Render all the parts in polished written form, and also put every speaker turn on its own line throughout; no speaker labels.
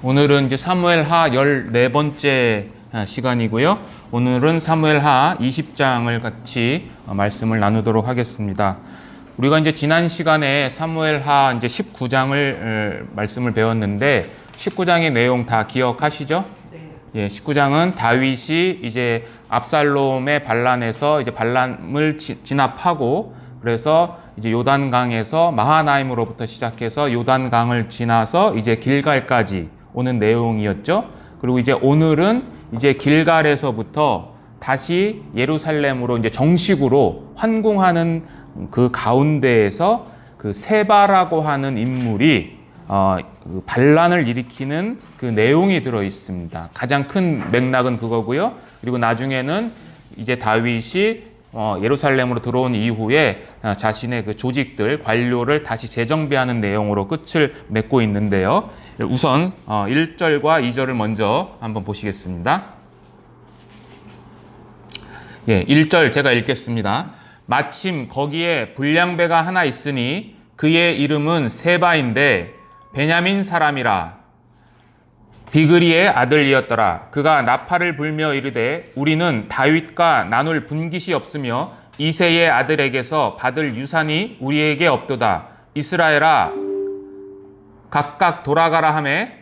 오늘은 이제 사무엘하 14번째 시간이고요. 오늘은 사무엘하 20장을 같이 말씀을 나누도록 하겠습니다. 우리가 이제 지난 시간에 사무엘하 이제 19장을 말씀을 배웠는데 19장의 내용 다 기억하시죠?
네.
예, 19장은 다윗이 이제 압살롬의 반란에서 이제 반란을 진압하고 그래서 이제 요단강에서 마하나임으로부터 시작해서 요단강을 지나서 이제 길갈까지 오는 내용이었죠. 그리고 이제 오늘은 이제 길갈에서부터 다시 예루살렘으로 이제 정식으로 환궁하는 그 가운데에서 그 세바라고 하는 인물이 그 반란을 일으키는 그 내용이 들어 있습니다. 가장 큰 맥락은 그거고요. 그리고 나중에는 이제 다윗이 예루살렘으로 들어온 이후에 자신의 그 조직들, 관료를 다시 재정비하는 내용으로 끝을 맺고 있는데요. 우선 1절과 2절을 먼저 한번 보시겠습니다. 예, 1절 제가 읽겠습니다. 마침 거기에 불량배가 하나 있으니 그의 이름은 세바인데 베냐민 사람이라. 비그리의 아들이었더라. 그가 나팔을 불며 이르되 우리는 다윗과 나눌 분깃이 없으며 이새의 아들에게서 받을 유산이 우리에게 없도다. 이스라엘아 각각 돌아가라 하매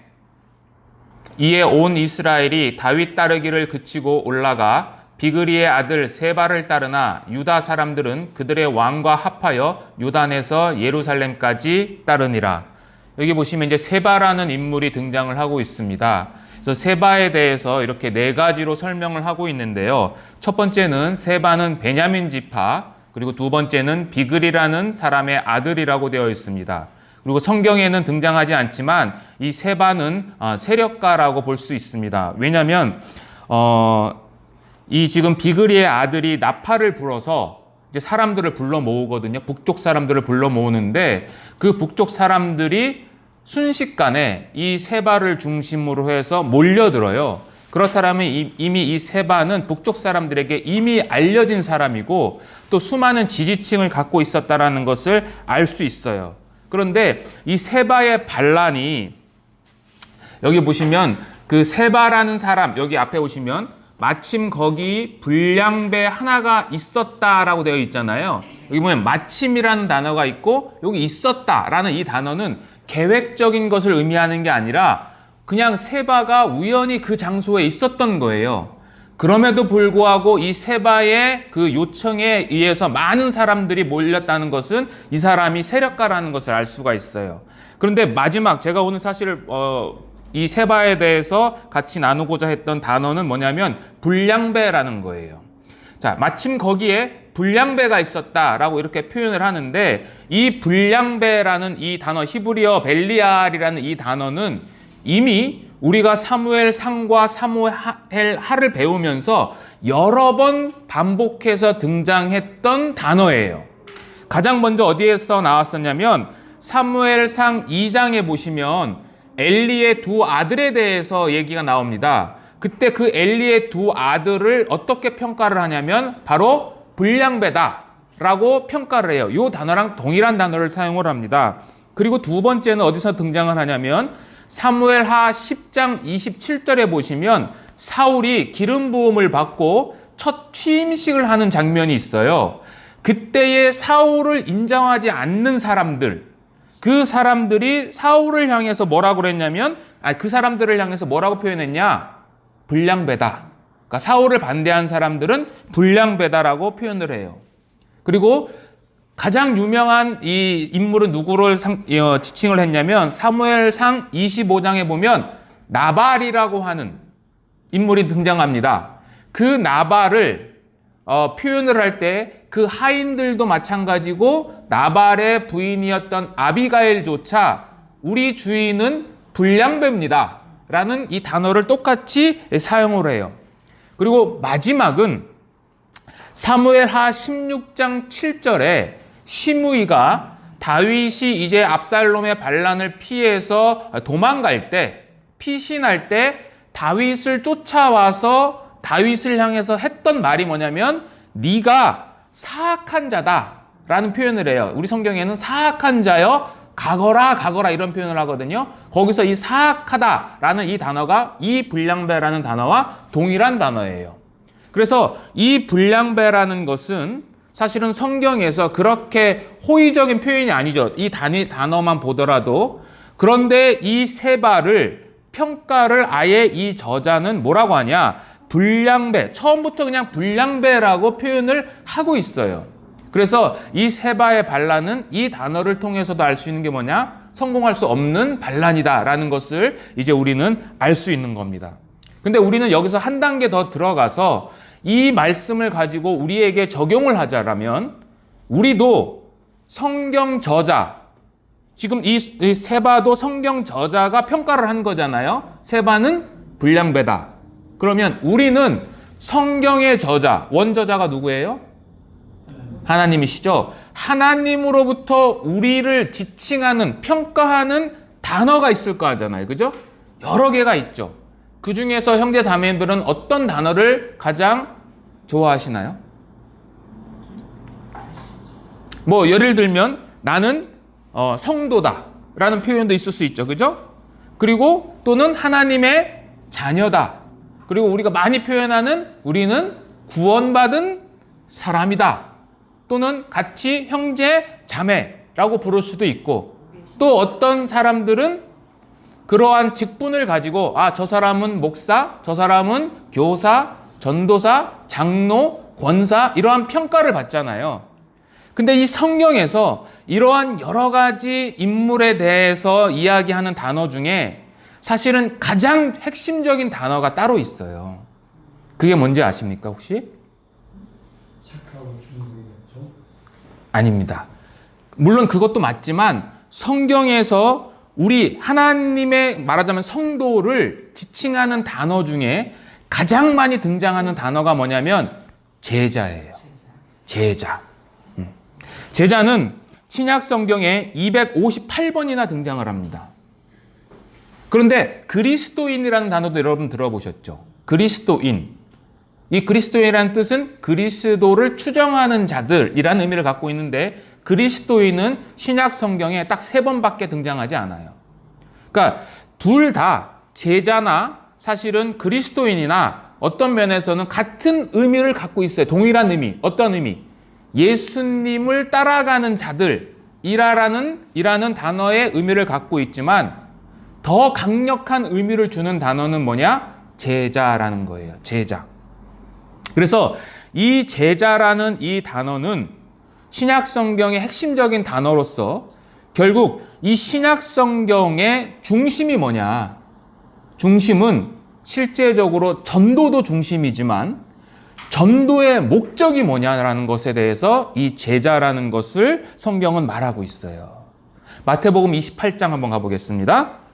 이에 온 이스라엘이 다윗 따르기를 그치고 올라가 비그리의 아들 세바를 따르나 유다 사람들은 그들의 왕과 합하여 요단에서 예루살렘까지 따르니라. 여기 보시면 이제 세바라는 인물이 등장을 하고 있습니다. 그래서 세바에 대해서 이렇게 네 가지로 설명을 하고 있는데요. 첫 번째는 세바는 베냐민 지파, 그리고 두 번째는 비그리라는 사람의 아들이라고 되어 있습니다. 그리고 성경에는 등장하지 않지만 이 세바는 세력가라고 볼 수 있습니다. 왜냐하면 이 지금 비그리의 아들이 나팔을 불어서 이제 사람들을 불러 모으거든요. 북쪽 사람들을 불러 모으는데 그 북쪽 사람들이 순식간에 이 세바를 중심으로 해서 몰려들어요. 그렇다면 이미 이 세바는 북쪽 사람들에게 이미 알려진 사람이고 또 수많은 지지층을 갖고 있었다라는 것을 알 수 있어요. 그런데 이 세바의 반란이 여기 보시면 그 세바라는 사람 여기 앞에 보시면 마침 거기 불량배 하나가 있었다라고 되어 있잖아요. 여기 보면 마침이라는 단어가 있고 여기 있었다라는 이 단어는 계획적인 것을 의미하는 게 아니라 그냥 세바가 우연히 그 장소에 있었던 거예요. 그럼에도 불구하고 이 세바의 그 요청에 의해서 많은 사람들이 몰렸다는 것은 이 사람이 세력가라는 것을 알 수가 있어요. 그런데 마지막 제가 오늘 사실 이 세바에 대해서 같이 나누고자 했던 단어는 뭐냐면 불량배라는 거예요. 자, 마침 거기에 불량배가 있었다라고 이렇게 표현을 하는데 이 불량배라는 이 단어 히브리어 벨리알이라는 이 단어는 이미 우리가 사무엘상과 사무엘하를 배우면서 여러 번 반복해서 등장했던 단어예요. 가장 먼저 어디에서 나왔었냐면 사무엘상 2장에 보시면 엘리의 두 아들에 대해서 얘기가 나옵니다. 그때 그 엘리의 두 아들을 어떻게 평가를 하냐면 바로 불량배다라고 평가를 해요. 이 단어랑 동일한 단어를 사용을 합니다. 그리고 두 번째는 어디서 등장을 하냐면 사무엘하 10장 27절에 보시면 사울이 기름 부음을 받고 첫 취임식을 하는 장면이 있어요. 그때의 사울을 인정하지 않는 사람들, 그 사람들이 사울을 향해서 뭐라고 그랬냐면 그 사람들을 향해서 뭐라고 표현했냐? 불량배다. 그러니까 사울을 반대한 사람들은 불량배다라고 표현을 해요. 그리고 가장 유명한 이 인물은 누구를 지칭을 했냐면 사무엘상 25장에 보면 나발이라고 하는 인물이 등장합니다. 그 나발을 표현을 할 때 그 하인들도 마찬가지고 나발의 부인이었던 아비가일조차 우리 주인은 불량배입니다 라는 이 단어를 똑같이 사용을 해요. 그리고 마지막은 사무엘하 16장 7절에 시므이가 다윗이 이제 압살롬의 반란을 피해서 도망갈 때 피신할 때 다윗을 쫓아와서 다윗을 향해서 했던 말이 뭐냐면 네가 사악한 자다 라는 표현을 해요. 우리 성경에는 사악한 자여 가거라 이런 표현을 하거든요. 거기서 이 사악하다라는 이 단어가 이 불량배라는 단어와 동일한 단어예요. 그래서 이 불량배라는 것은 사실은 성경에서 그렇게 호의적인 표현이 아니죠. 이 단어만 보더라도. 그런데 이 세바를 평가를 아예 이 저자는 뭐라고 하냐? 불량배. 처음부터 그냥 불량배라고 표현을 하고 있어요. 그래서 이 세바의 반란은 이 단어를 통해서도 알 수 있는 게 뭐냐? 성공할 수 없는 반란이다라는 것을 이제 우리는 알 수 있는 겁니다. 근데 우리는 여기서 한 단계 더 들어가서 이 말씀을 가지고 우리에게 적용을 하자라면 우리도 성경 저자, 지금 이 세바도 성경 저자가 평가를 한 거잖아요. 세바는 불량배다. 그러면 우리는 성경의 저자, 원저자가 누구예요? 하나님이시죠. 하나님으로부터 우리를 지칭하는, 평가하는 단어가 있을 거 하잖아요. 그죠? 여러 개가 있죠. 그 중에서 형제 자매들은 어떤 단어를 가장 좋아하시나요? 뭐 예를 들면 나는 성도다 라는 표현도 있을 수 있죠. 그죠? 그리고 또는 하나님의 자녀다. 그리고 우리가 많이 표현하는 우리는 구원받은 사람이다. 또는 같이 형제, 자매라고 부를 수도 있고, 또 어떤 사람들은 그러한 직분을 가지고 저 사람은 목사, 저 사람은 교사, 전도사, 장로, 권사 이러한 평가를 받잖아요. 근데 이 성경에서 이러한 여러 가지 인물에 대해서 이야기하는 단어 중에 사실은 가장 핵심적인 단어가 따로 있어요. 그게 뭔지 아십니까 혹시?
착하고 중국이죠?
아닙니다. 물론 그것도 맞지만 성경에서 우리 하나님의 말하자면 성도를 지칭하는 단어 중에 가장 많이 등장하는 단어가 뭐냐면 제자예요. 제자. 제자는 신약 성경에 258번이나 등장을 합니다. 그런데 그리스도인이라는 단어도 여러분 들어보셨죠? 그리스도인. 이 그리스도인이라는 뜻은 그리스도를 추정하는 자들이라는 의미를 갖고 있는데 그리스도인은 신약 성경에 딱 3번밖에 등장하지 않아요. 그러니까 둘 다 제자나 사실은 그리스도인이나 어떤 면에서는 같은 의미를 갖고 있어요. 동일한 의미. 어떤 의미? 예수님을 따라가는 자들이라는 단어의 의미를 갖고 있지만 더 강력한 의미를 주는 단어는 뭐냐? 제자라는 거예요. 제자. 그래서 이 제자라는 이 단어는 신약 성경의 핵심적인 단어로서 결국 이 신약 성경의 중심이 뭐냐? 중심은 실제적으로 전도도 중심이지만 전도의 목적이 뭐냐라는 것에 대해서 이 제자라는 것을 성경은 말하고 있어요. 마태복음 28장 한번 가보겠습니다.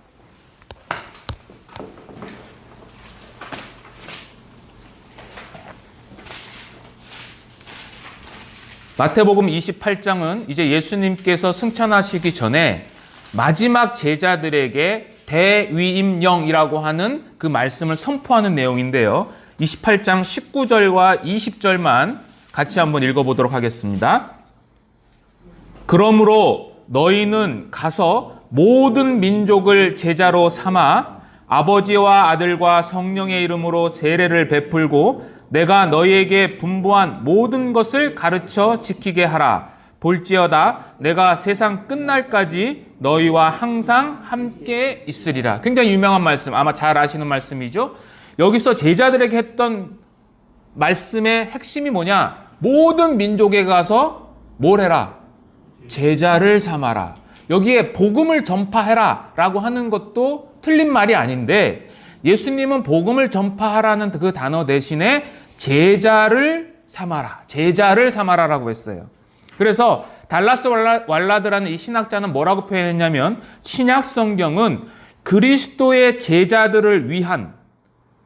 마태복음 28장은 이제 예수님께서 승천하시기 전에 마지막 제자들에게 대위임령이라고 하는 그 말씀을 선포하는 내용인데요. 28장 19절과 20절만 같이 한번 읽어보도록 하겠습니다. 그러므로 너희는 가서 모든 민족을 제자로 삼아 아버지와 아들과 성령의 이름으로 세례를 베풀고 내가 너희에게 분부한 모든 것을 가르쳐 지키게 하라. 볼지어다 내가 세상 끝날까지 너희와 항상 함께 있으리라. 굉장히 유명한 말씀, 아마 잘 아시는 말씀이죠. 여기서 제자들에게 했던 말씀의 핵심이 뭐냐? 모든 민족에 가서 뭘 해라? 제자를 삼아라. 여기에 복음을 전파해라 라고 하는 것도 틀린 말이 아닌데 예수님은 복음을 전파하라는 그 단어 대신에 제자를 삼아라. 제자를 삼아라라고 했어요. 그래서 달라스 왈라드라는 이 신학자는 뭐라고 표현했냐면 신약 성경은 그리스도의 제자들을 위한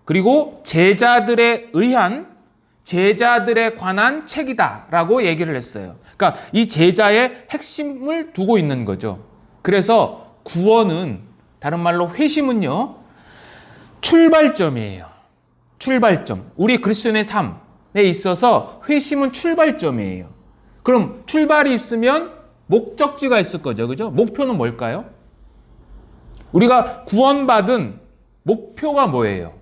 그리고 제자들에 의한 제자들에 관한 책이다라고 얘기를 했어요. 그러니까 이 제자의 핵심을 두고 있는 거죠. 그래서 구원은 다른 말로 회심은요. 출발점이에요. 출발점. 우리 그리스도인의 삶에 있어서 회심은 출발점이에요. 그럼 출발이 있으면 목적지가 있을 거죠. 그죠? 목표는 뭘까요? 우리가 구원받은 목표가 뭐예요?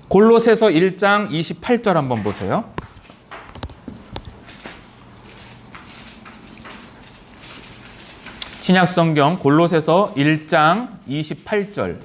골로새서 1장 28절 한번 보세요. 신약성경 골로새서 1장 28절.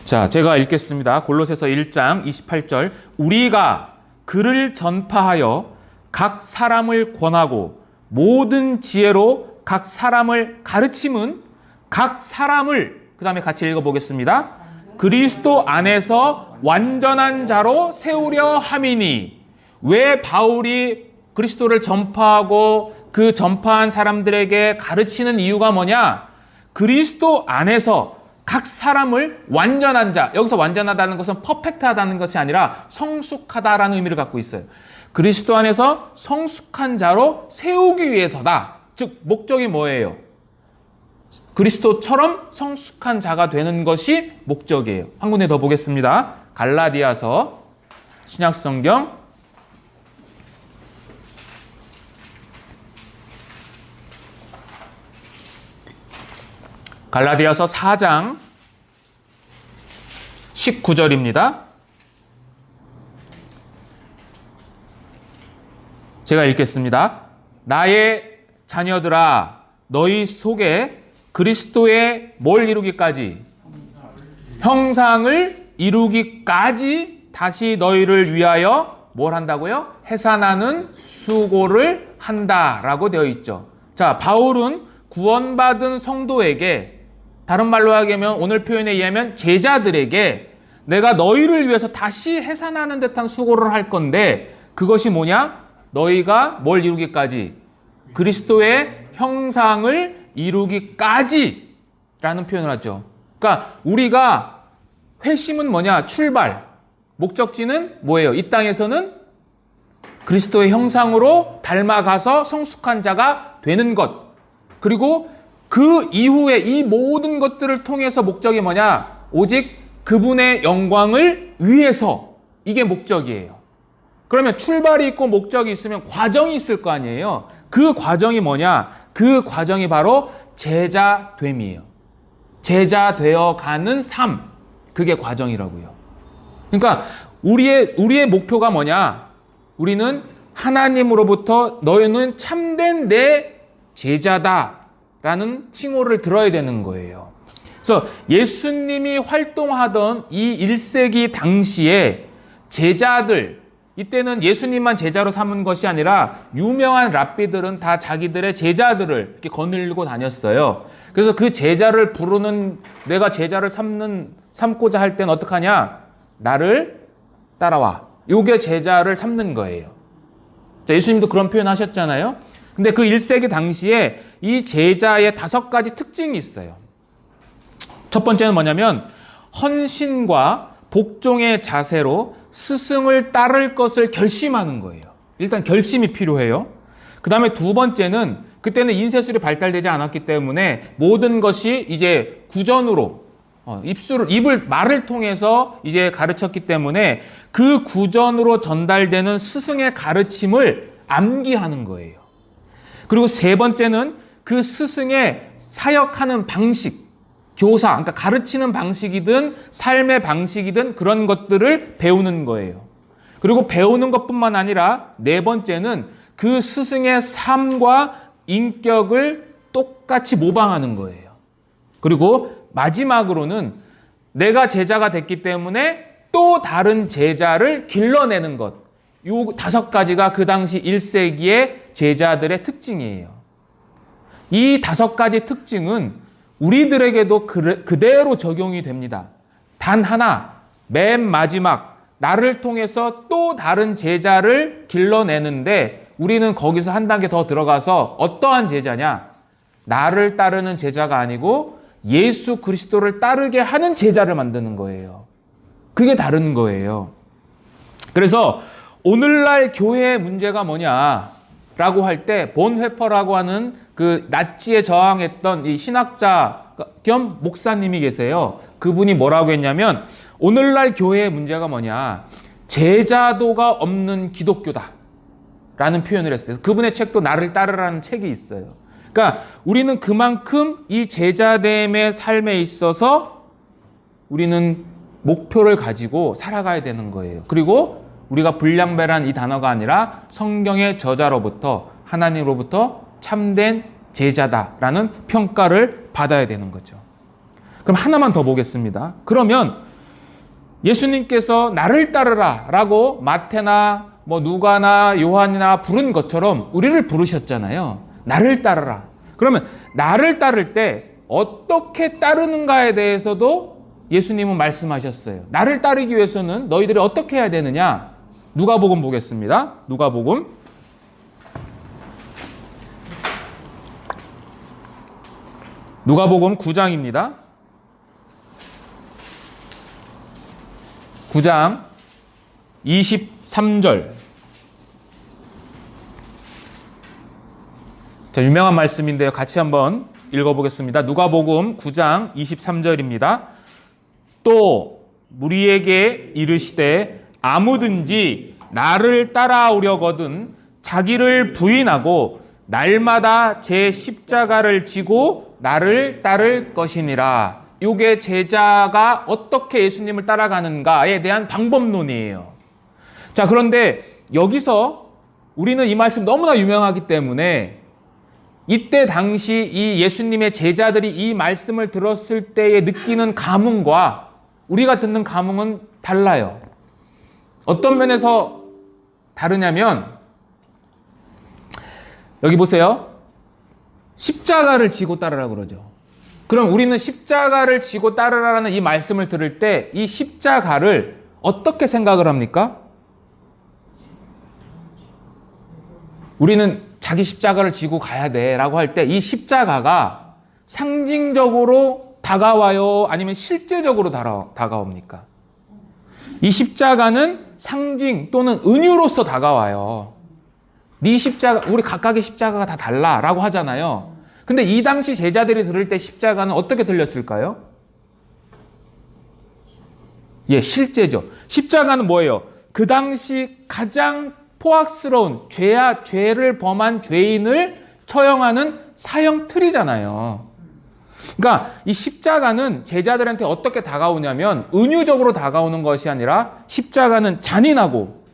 자, 제가 읽겠습니다. 골로새서 1장 28절. 우리가 그를 전파하여 각 사람을 권하고 모든 지혜로 각 사람을 가르침은 각 사람을, 그 다음에 같이 읽어보겠습니다. 그리스도 안에서 완전한 자로 세우려 함이니. 왜 바울이 그리스도를 전파하고 그 전파한 사람들에게 가르치는 이유가 뭐냐? 그리스도 안에서 각 사람을 완전한 자, 여기서 완전하다는 것은 퍼펙트하다는 것이 아니라 성숙하다라는 의미를 갖고 있어요. 그리스도 안에서 성숙한 자로 세우기 위해서다. 즉 목적이 뭐예요? 그리스도처럼 성숙한 자가 되는 것이 목적이에요. 한 군데 더 보겠습니다. 갈라디아서 신약성경 갈라디아서 4장 19절입니다. 제가 읽겠습니다. 나의 자녀들아, 너희 속에 그리스도의 뭘 이루기까지? 형상을 이루기까지 다시 너희를 위하여 뭘 한다고요? 해산하는 수고를 한다라고 되어 있죠. 자, 바울은 구원받은 성도에게, 다른 말로 하면 오늘 표현에 의하면 제자들에게 내가 너희를 위해서 다시 해산하는 듯한 수고를 할 건데, 그것이 뭐냐? 너희가 뭘 이루기까지? 그리스도의 형상을 이루기까지 라는 표현을 하죠. 그러니까 우리가 회심은 뭐냐? 출발. 목적지는 뭐예요? 이 땅에서는 그리스도의 형상으로 닮아가서 성숙한 자가 되는 것. 그리고 그 이후에 이 모든 것들을 통해서 목적이 뭐냐? 오직 그분의 영광을 위해서. 이게 목적이에요. 그러면 출발이 있고 목적이 있으면 과정이 있을 거 아니에요. 그 과정이 뭐냐? 그 과정이 바로 제자됨이에요. 제자 되어가는 삶. 그게 과정이라고요. 그러니까 우리의 목표가 뭐냐? 우리는 하나님으로부터 너희는 참된 내 제자다라는 칭호를 들어야 되는 거예요. 그래서 예수님이 활동하던 이 1세기 당시에 제자들, 이때는 예수님만 제자로 삼은 것이 아니라 유명한 랍비들은 다 자기들의 제자들을 이렇게 거느리고 다녔어요. 그래서 그 제자를 부르는, 내가 제자를 삼고자 할 때는 어떡하냐? 나를 따라와. 요게 제자를 삼는 거예요. 자, 예수님도 그런 표현 하셨잖아요. 근데 그 1세기 당시에 이 제자의 5가지 특징이 있어요. 첫 번째는 뭐냐면 헌신과 복종의 자세로 스승을 따를 것을 결심하는 거예요. 일단 결심이 필요해요. 그 다음에 두 번째는, 그때는 인쇄술이 발달되지 않았기 때문에 모든 것이 이제 구전으로 말을 통해서 이제 가르쳤기 때문에 그 구전으로 전달되는 스승의 가르침을 암기하는 거예요. 그리고 세 번째는 그 스승의 사역하는 방식, 교사, 그러니까 가르치는 방식이든 삶의 방식이든 그런 것들을 배우는 거예요. 그리고 배우는 것뿐만 아니라 네 번째는 그 스승의 삶과 인격을 똑같이 모방하는 거예요. 그리고 마지막으로는 내가 제자가 됐기 때문에 또 다른 제자를 길러내는 것. 이 5가지가 그 당시 1세기의 제자들의 특징이에요. 이 5가지 특징은 우리들에게도 그대로 적용이 됩니다. 단 하나, 맨 마지막, 나를 통해서 또 다른 제자를 길러내는데 우리는 거기서 한 단계 더 들어가서 어떠한 제자냐? 나를 따르는 제자가 아니고 예수 그리스도를 따르게 하는 제자를 만드는 거예요. 그게 다른 거예요. 그래서 오늘날 교회의 문제가 뭐냐라고 할 때 본회퍼라고 하는 그 나치에 저항했던 이 신학자 겸 목사님이 계세요. 그분이 뭐라고 했냐면 오늘날 교회의 문제가 뭐냐, 제자도가 없는 기독교다 라는 표현을 했어요. 그분의 책도 나를 따르라는 책이 있어요. 그러니까 우리는 그만큼 이 제자됨의 삶에 있어서 우리는 목표를 가지고 살아가야 되는 거예요. 그리고 우리가 불량배란 이 단어가 아니라 성경의 저자로부터, 하나님으로부터 참된 제자다라는 평가를 받아야 되는 거죠. 그럼 하나만 더 보겠습니다. 그러면 예수님께서 나를 따르라 라고 마태나 누가나 요한이나 부른 것처럼 우리를 부르셨잖아요. 나를 따르라. 그러면 나를 따를 때 어떻게 따르는가에 대해서도 예수님은 말씀하셨어요. 나를 따르기 위해서는 너희들이 어떻게 해야 되느냐? 누가복음 보겠습니다. 누가복음 9장입니다. 9장 23절. 자, 유명한 말씀인데요. 같이 한번 읽어보겠습니다. 누가복음 9장 23절입니다. 또 무리에게 이르시되 아무든지 나를 따라오려거든 자기를 부인하고 날마다 제 십자가를 지고 나를 따를 것이니라. 이게 제자가 어떻게 예수님을 따라가는가에 대한 방법론이에요. 자, 그런데 여기서 우리는 이 말씀 너무나 유명하기 때문에 이때 당시 이 예수님의 제자들이 이 말씀을 들었을 때에 느끼는 감흥과 우리가 듣는 감흥은 달라요. 어떤 면에서 다르냐면 여기 보세요. 십자가를 지고 따르라고 그러죠. 그럼 우리는 십자가를 지고 따르라는 이 말씀을 들을 때 이 십자가를 어떻게 생각을 합니까? 우리는 자기 십자가를 지고 가야 돼 라고 할 때 이 십자가가 상징적으로 다가와요? 아니면 실제적으로 다가옵니까? 이 십자가는 상징 또는 은유로서 다가와요. 네 십자가, 우리 각각의 십자가가 다 달라 라고 하잖아요. 근데 이 당시 제자들이 들을 때 십자가는 어떻게 들렸을까요? 예, 실제죠. 십자가는 뭐예요? 그 당시 가장 포악스러운 죄를 범한 죄인을 처형하는 사형 틀이잖아요. 그러니까 이 십자가는 제자들한테 어떻게 다가오냐면 은유적으로 다가오는 것이 아니라 십자가는 잔인하고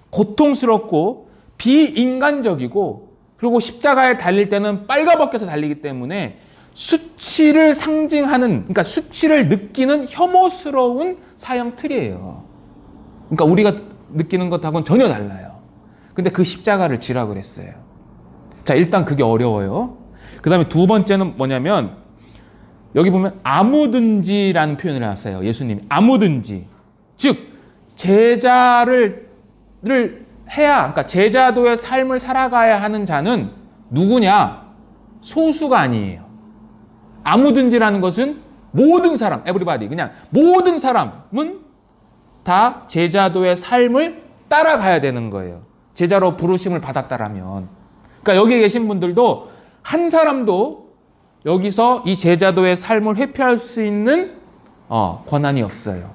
고통스럽고 비인간적이고 그리고 십자가에 달릴 때는 빨가벗겨서 달리기 때문에 수치를 상징하는, 그러니까 수치를 느끼는 혐오스러운 사형 틀이에요. 그러니까 우리가 느끼는 것하고는 전혀 달라요. 근데 그 십자가를 지라 그랬어요. 자, 일단 그게 어려워요. 그 다음에 두 번째는 뭐냐면 여기 보면 아무든지라는 표현을 하세요. 예수님이 아무든지, 즉 제자를 해야, 그러니까 제자도의 삶을 살아가야 하는 자는 누구냐? 소수가 아니에요. 아무든지라는 것은 모든 사람, everybody, 그냥 모든 사람은 다 제자도의 삶을 따라가야 되는 거예요. 제자로 부르심을 받았다라면. 그러니까 여기 계신 분들도 한 사람도 여기서 이 제자도의 삶을 회피할 수 있는 권한이 없어요.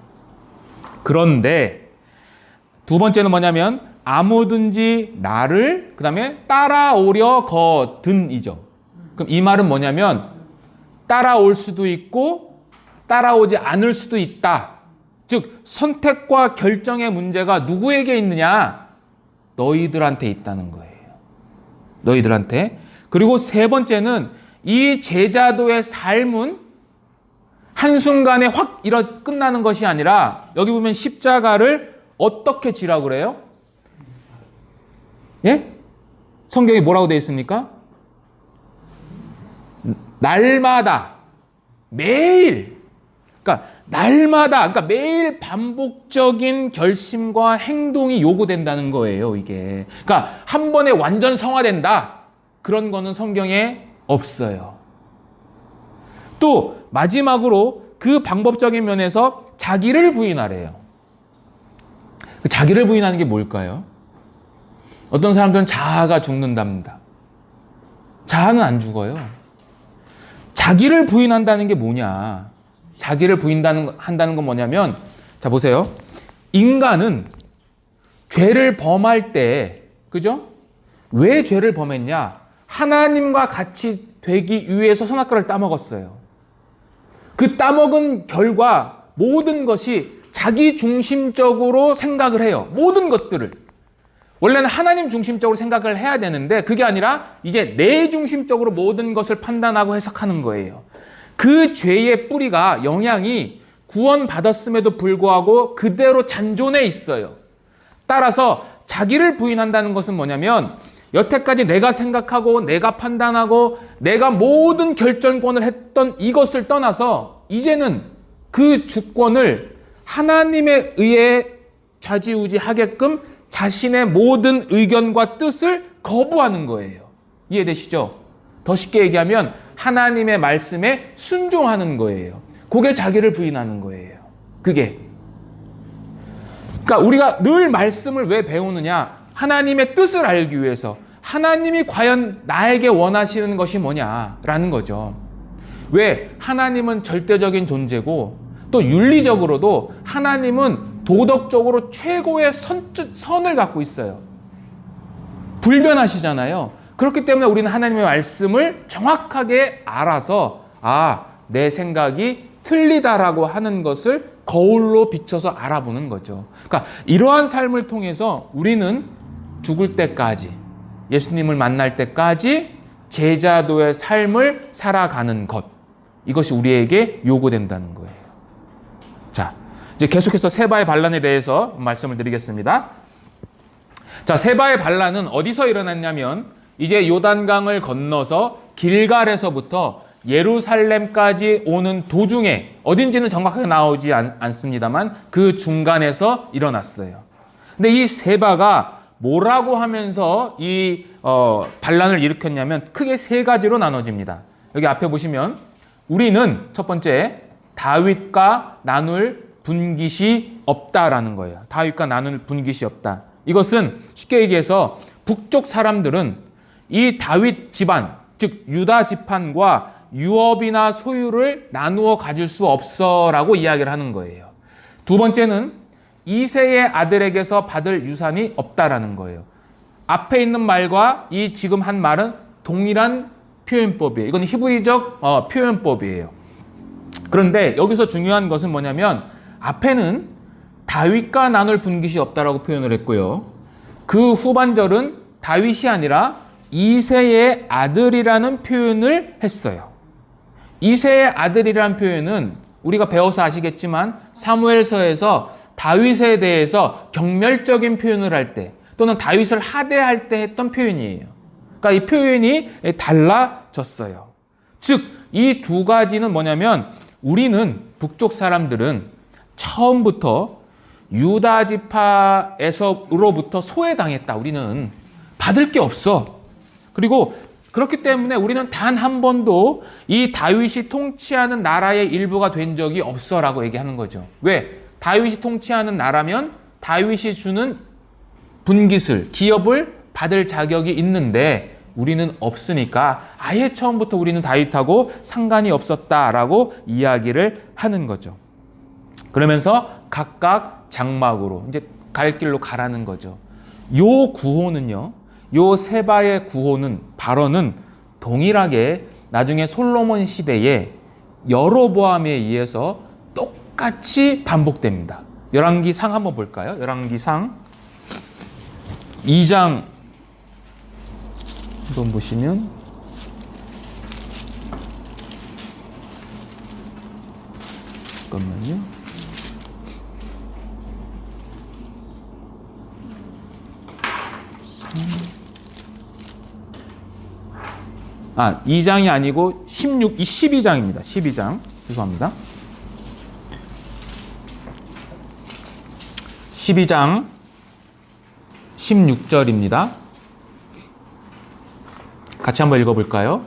그런데 두 번째는 뭐냐면 아무든지 나를, 그 다음에 따라오려거든이죠. 그럼 이 말은 뭐냐면 따라올 수도 있고 따라오지 않을 수도 있다. 즉 선택과 결정의 문제가 누구에게 있느냐? 너희들한테 있다는 거예요. 너희들한테. 그리고 세 번째는 이 제자도의 삶은 한순간에 확 끝나는 것이 아니라 여기 보면 십자가를 어떻게 지라고 그래요? 예? 성경에 뭐라고 되어 있습니까? 날마다, 매일, 그러니까 날마다, 그러니까 매일 반복적인 결심과 행동이 요구된다는 거예요, 이게. 그러니까 한 번에 완전 성화된다. 그런 거는 성경에 없어요. 또 마지막으로 그 방법적인 면에서 자기를 부인하래요. 자기를 부인하는 게 뭘까요? 어떤 사람들은 자아가 죽는답니다. 자아는 안 죽어요. 자기를 부인한다는 게 뭐냐? 자기를 한다는 건 뭐냐면, 자, 보세요. 인간은 죄를 범할 때, 그죠? 왜 죄를 범했냐? 하나님과 같이 되기 위해서 선악과를 따먹었어요. 그 따먹은 결과 모든 것이 자기 중심적으로 생각을 해요. 모든 것들을. 원래는 하나님 중심적으로 생각을 해야 되는데 그게 아니라 이제 내 중심적으로 모든 것을 판단하고 해석하는 거예요. 그 죄의 뿌리가 영향이 구원받았음에도 불구하고 그대로 잔존해 있어요. 따라서 자기를 부인한다는 것은 뭐냐면 여태까지 내가 생각하고 내가 판단하고 내가 모든 결정권을 했던 이것을 떠나서 이제는 그 주권을 하나님에 의해 좌지우지하게끔 자신의 모든 의견과 뜻을 거부하는 거예요. 이해되시죠? 더 쉽게 얘기하면 하나님의 말씀에 순종하는 거예요. 그게 자기를 부인하는 거예요. 그게. 그러니까 우리가 늘 말씀을 왜 배우느냐? 하나님의 뜻을 알기 위해서. 하나님이 과연 나에게 원하시는 것이 뭐냐라는 거죠. 왜? 하나님은 절대적인 존재고 또 윤리적으로도 하나님은 도덕적으로 최고의 선을 갖고 있어요. 불변하시잖아요. 그렇기 때문에 우리는 하나님의 말씀을 정확하게 알아서 내 생각이 틀리다라고 하는 것을 거울로 비춰서 알아보는 거죠. 그러니까 이러한 삶을 통해서 우리는 죽을 때까지 예수님을 만날 때까지 제자도의 삶을 살아가는 것, 이것이 우리에게 요구된다는 거예요. 자, 이제 계속해서 세바의 반란에 대해서 말씀을 드리겠습니다. 자, 세바의 반란은 어디서 일어났냐면 이제 요단강을 건너서 길갈에서부터 예루살렘까지 오는 도중에, 어딘지는 정확하게 나오지 않습니다만 그 중간에서 일어났어요. 근데 이 세바가 뭐라고 하면서 이 반란을 일으켰냐면 크게 세 가지로 나눠집니다. 여기 앞에 보시면 우리는 첫 번째 다윗과 나눌 분깃이 없다라는 거예요. 다윗과 나눌 분깃이 없다. 이것은 쉽게 얘기해서 북쪽 사람들은 이 다윗 집안, 즉 유다 지판과 유업이나 소유를 나누어 가질 수 없어라고 이야기를 하는 거예요. 두 번째는 이새의 아들에게서 받을 유산이 없다라는 거예요. 앞에 있는 말과 이 지금 한 말은 동일한 표현법이에요. 이건 히브리적 표현법이에요. 그런데 여기서 중요한 것은 뭐냐면 앞에는 다윗과 나눌 분깃이 없다라고 표현을 했고요. 그 후반절은 다윗이 아니라 이새의 아들이라는 표현을 했어요. 이새의 아들이라는 표현은 우리가 배워서 아시겠지만 사무엘서에서 다윗에 대해서 경멸적인 표현을 할 때 또는 다윗을 하대할 때 했던 표현이에요. 그러니까 이 표현이 달라졌어요. 즉, 이 두 가지는 뭐냐면 우리는 북쪽 사람들은 처음부터 유다 지파에서로부터 소외당했다. 우리는 받을 게 없어. 그리고 그렇기 때문에 우리는 단 한 번도 이 다윗이 통치하는 나라의 일부가 된 적이 없어라고 얘기하는 거죠. 왜? 다윗이 통치하는 나라면 다윗이 주는 분깃을, 기업을 받을 자격이 있는데 우리는 없으니까 아예 처음부터 우리는 다윗하고 상관이 없었다라고 이야기를 하는 거죠. 그러면서 각각 장막으로 이제 갈 길로 가라는 거죠. 요 구호는요, 요 세바의 구호는 발언은 동일하게 나중에 솔로몬 시대에 여로보암에 의해서 똑같이 반복됩니다. 열왕기상 한번 볼까요? 열왕기상 2장 한번 보시면 잠깐만요. 아, 2장이 아니고 12장입니다. 12장. 죄송합니다. 12장 16절입니다. 같이 한번 읽어볼까요?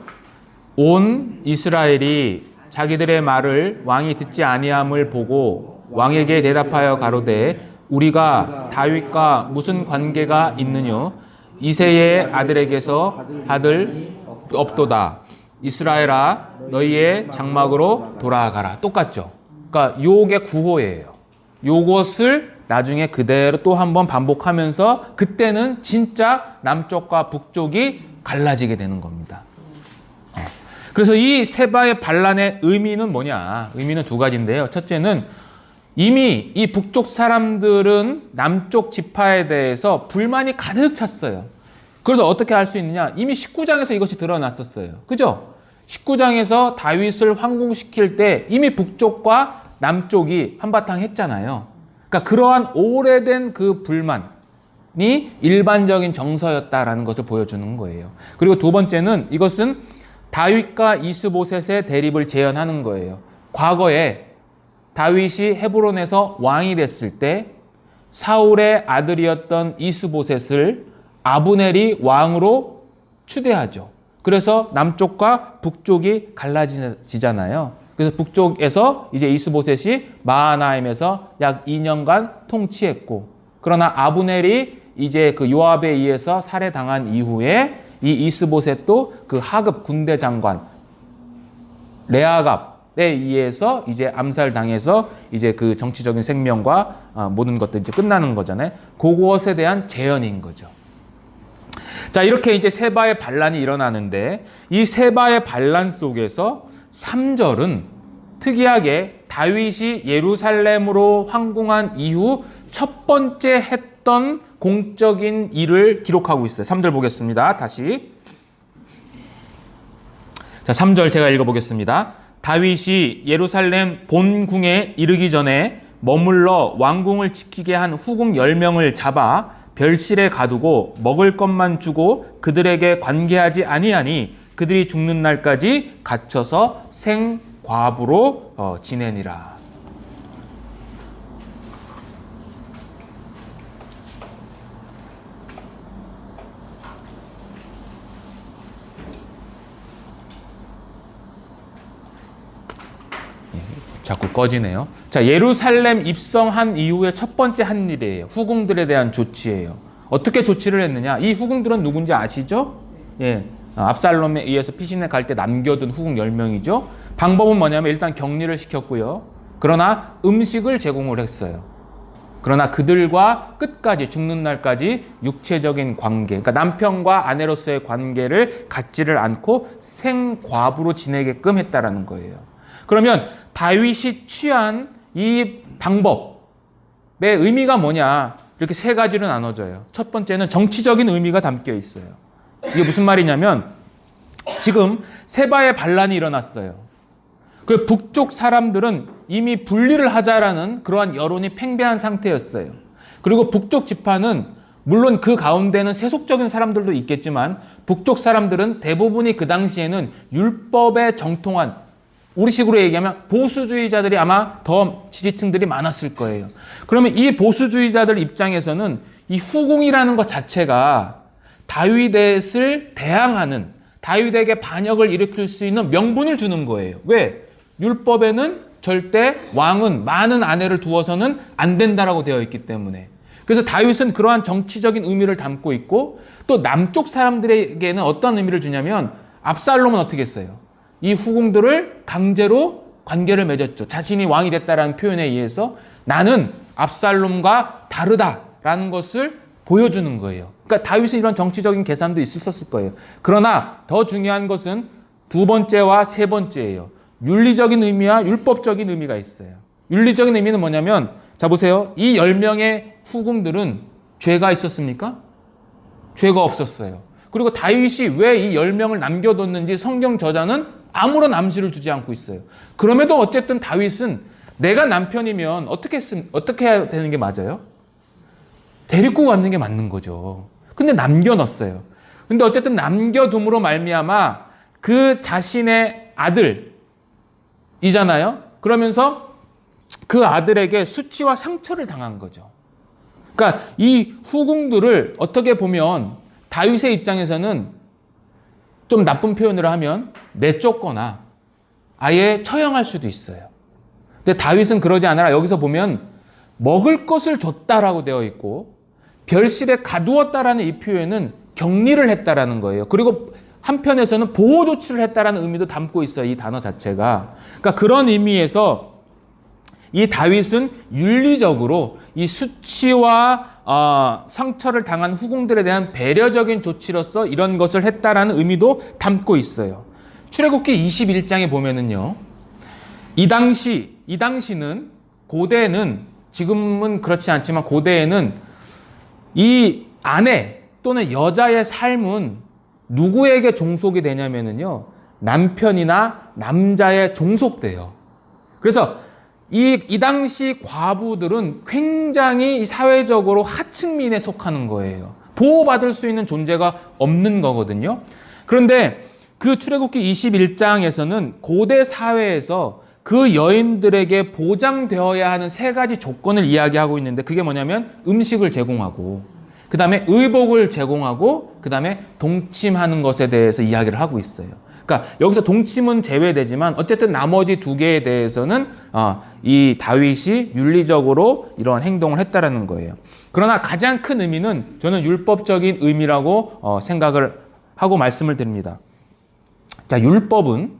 온 이스라엘이 자기들의 말을 왕이 듣지 아니함을 보고 왕에게 대답하여 가로되 우리가 다윗과 무슨 관계가 있느뇨? 이새의 아들에게서 받을 없도다. 이스라엘아 너희의 장막으로 돌아가라. 똑같죠. 그러니까 요게 구호예요. 요것을 나중에 그대로 또 한 번 반복하면서 그때는 진짜 남쪽과 북쪽이 갈라지게 되는 겁니다. 그래서 이 세바의 반란의 의미는 뭐냐? 의미는 두 가지인데요. 첫째는 이미 이 북쪽 사람들은 남쪽 지파에 대해서 불만이 가득 찼어요. 그래서 어떻게 할 수 있느냐? 이미 19장에서 이것이 드러났었어요. 그죠? 19장에서 다윗을 황궁시킬 때 이미 북쪽과 남쪽이 한바탕 했잖아요. 그러니까 그러한 오래된 그 불만이 일반적인 정서였다라는 것을 보여주는 거예요. 그리고 두 번째는 이것은 다윗과 이스보셋의 대립을 재현하는 거예요. 과거에 다윗이 헤브론에서 왕이 됐을 때 사울의 아들이었던 이스보셋을 아브넬이 왕으로 추대하죠. 그래서 남쪽과 북쪽이 갈라지잖아요. 그래서 북쪽에서 이제 이스보셋이 마하나임에서 약 2년간 통치했고, 그러나 아브넬이 이제 그 요압에 의해서 살해당한 이후에 이 이스보셋도 그 하급 군대 장관 레아갑에 의해서 이제 암살당해서 이제 그 정치적인 생명과 모든 것들이 이제 끝나는 거잖아요. 그것에 대한 재현인 거죠. 자, 이렇게 이제 세바의 반란이 일어나는데 이 세바의 반란 속에서 3절은 특이하게 다윗이 예루살렘으로 황궁한 이후 첫 번째 했던 공적인 일을 기록하고 있어요. 3절 보겠습니다. 다시. 자, 3절 제가 읽어보겠습니다. 다윗이 예루살렘 본궁에 이르기 전에 머물러 왕궁을 지키게 한 후궁 10명을 잡아 별실에 가두고 먹을 것만 주고 그들에게 관계하지 아니하니 그들이 죽는 날까지 갇혀서 생과부로 지내니라. 자꾸 꺼지네요. 자, 예루살렘 입성한 이후에 첫 번째 한 일이에요. 후궁들에 대한 조치예요. 어떻게 조치를 했느냐? 이 후궁들은 누군지 아시죠? 예, 압살롬에 의해서 피신해 갈 때 남겨둔 후궁 10명이죠. 방법은 뭐냐면 일단 격리를 시켰고요. 그러나 음식을 제공을 했어요. 그러나 그들과 끝까지 죽는 날까지 육체적인 관계, 그러니까 남편과 아내로서의 관계를 갖지를 않고 생과부로 지내게끔 했다라는 거예요. 그러면 다윗이 취한 이 방법의 의미가 뭐냐? 이렇게 세 가지로 나눠져요. 첫 번째는 정치적인 의미가 담겨 있어요. 이게 무슨 말이냐면 지금 세바의 반란이 일어났어요. 그 북쪽 사람들은 이미 분리를 하자라는 그러한 여론이 팽배한 상태였어요. 그리고 북쪽 지파는 물론 그 가운데는 세속적인 사람들도 있겠지만 북쪽 사람들은 대부분이 그 당시에는 율법에 정통한, 우리 식으로 얘기하면 보수주의자들이 아마 더 지지층들이 많았을 거예요. 그러면 이 보수주의자들 입장에서는 이 후궁이라는 것 자체가 다윗을 대항하는, 다윗에게 반역을 일으킬 수 있는 명분을 주는 거예요. 왜? 율법에는 절대 왕은 많은 아내를 두어서는 안 된다라고 되어 있기 때문에. 그래서 다윗은 그러한 정치적인 의미를 담고 있고, 또 남쪽 사람들에게는 어떤 의미를 주냐면 압살롬은 어떻게 했어요? 이 후궁들을 강제로 관계를 맺었죠. 자신이 왕이 됐다라는 표현에 의해서 나는 압살롬과 다르다라는 것을 보여주는 거예요. 그러니까 다윗은 이런 정치적인 계산도 있었을 거예요. 그러나 더 중요한 것은 두 번째와 세 번째예요. 윤리적인 의미와 율법적인 의미가 있어요. 윤리적인 의미는 뭐냐면, 자 보세요. 이 10명의 후궁들은 죄가 있었습니까? 죄가 없었어요. 그리고 다윗이 왜 이 10명을 남겨뒀는지 성경 저자는 아무런 암시를 주지 않고 있어요. 그럼에도 어쨌든 다윗은 내가 남편이면 어떻게 해야 되는 게 맞아요? 데리고 가는 게 맞는 거죠. 근데 남겨놨어요. 근데 어쨌든 남겨둠으로 말미암아 그 자신의 아들이잖아요. 그러면서 그 아들에게 수치와 상처를 당한 거죠. 그러니까 이 후궁들을 어떻게 보면 다윗의 입장에서는 좀 나쁜 표현을 하면 내쫓거나 아예 처형할 수도 있어요. 근데 다윗은 그러지 않아라. 여기서 보면 먹을 것을 줬다라고 되어 있고 별실에 가두었다라는 이 표현은 격리를 했다라는 거예요. 그리고 한편에서는 보호 조치를 했다라는 의미도 담고 있어요. 이 단어 자체가. 그러니까 그런 의미에서 이 다윗은 윤리적으로 이 수치와 상처를 당한 후궁들에 대한 배려적인 조치로서 이런 것을 했다라는 의미도 담고 있어요. 출애굽기 21장에 보면은요. 이 당시는 고대에는 지금은 그렇지 않지만 고대에는 이 아내 또는 여자의 삶은 누구에게 종속이 되냐면은요. 남편이나 남자의 종속돼요. 그래서 이 당시 과부들은 굉장히 사회적으로 하층민에 속하는 거예요. 보호받을 수 있는 존재가 없는 거거든요. 그런데 그 출애굽기 21장에서는 고대 사회에서 그 여인들에게 보장되어야 하는 세 가지 조건을 이야기하고 있는데 그게 뭐냐면 음식을 제공하고 그 다음에 의복을 제공하고 그 다음에 동침하는 것에 대해서 이야기를 하고 있어요. 그러니까 여기서 동침은 제외되지만 어쨌든 나머지 두 개에 대해서는 이 다윗이 윤리적으로 이러한 행동을 했다라는 거예요. 그러나 가장 큰 의미는 저는 율법적인 의미라고 생각을 하고 말씀을 드립니다. 자, 율법은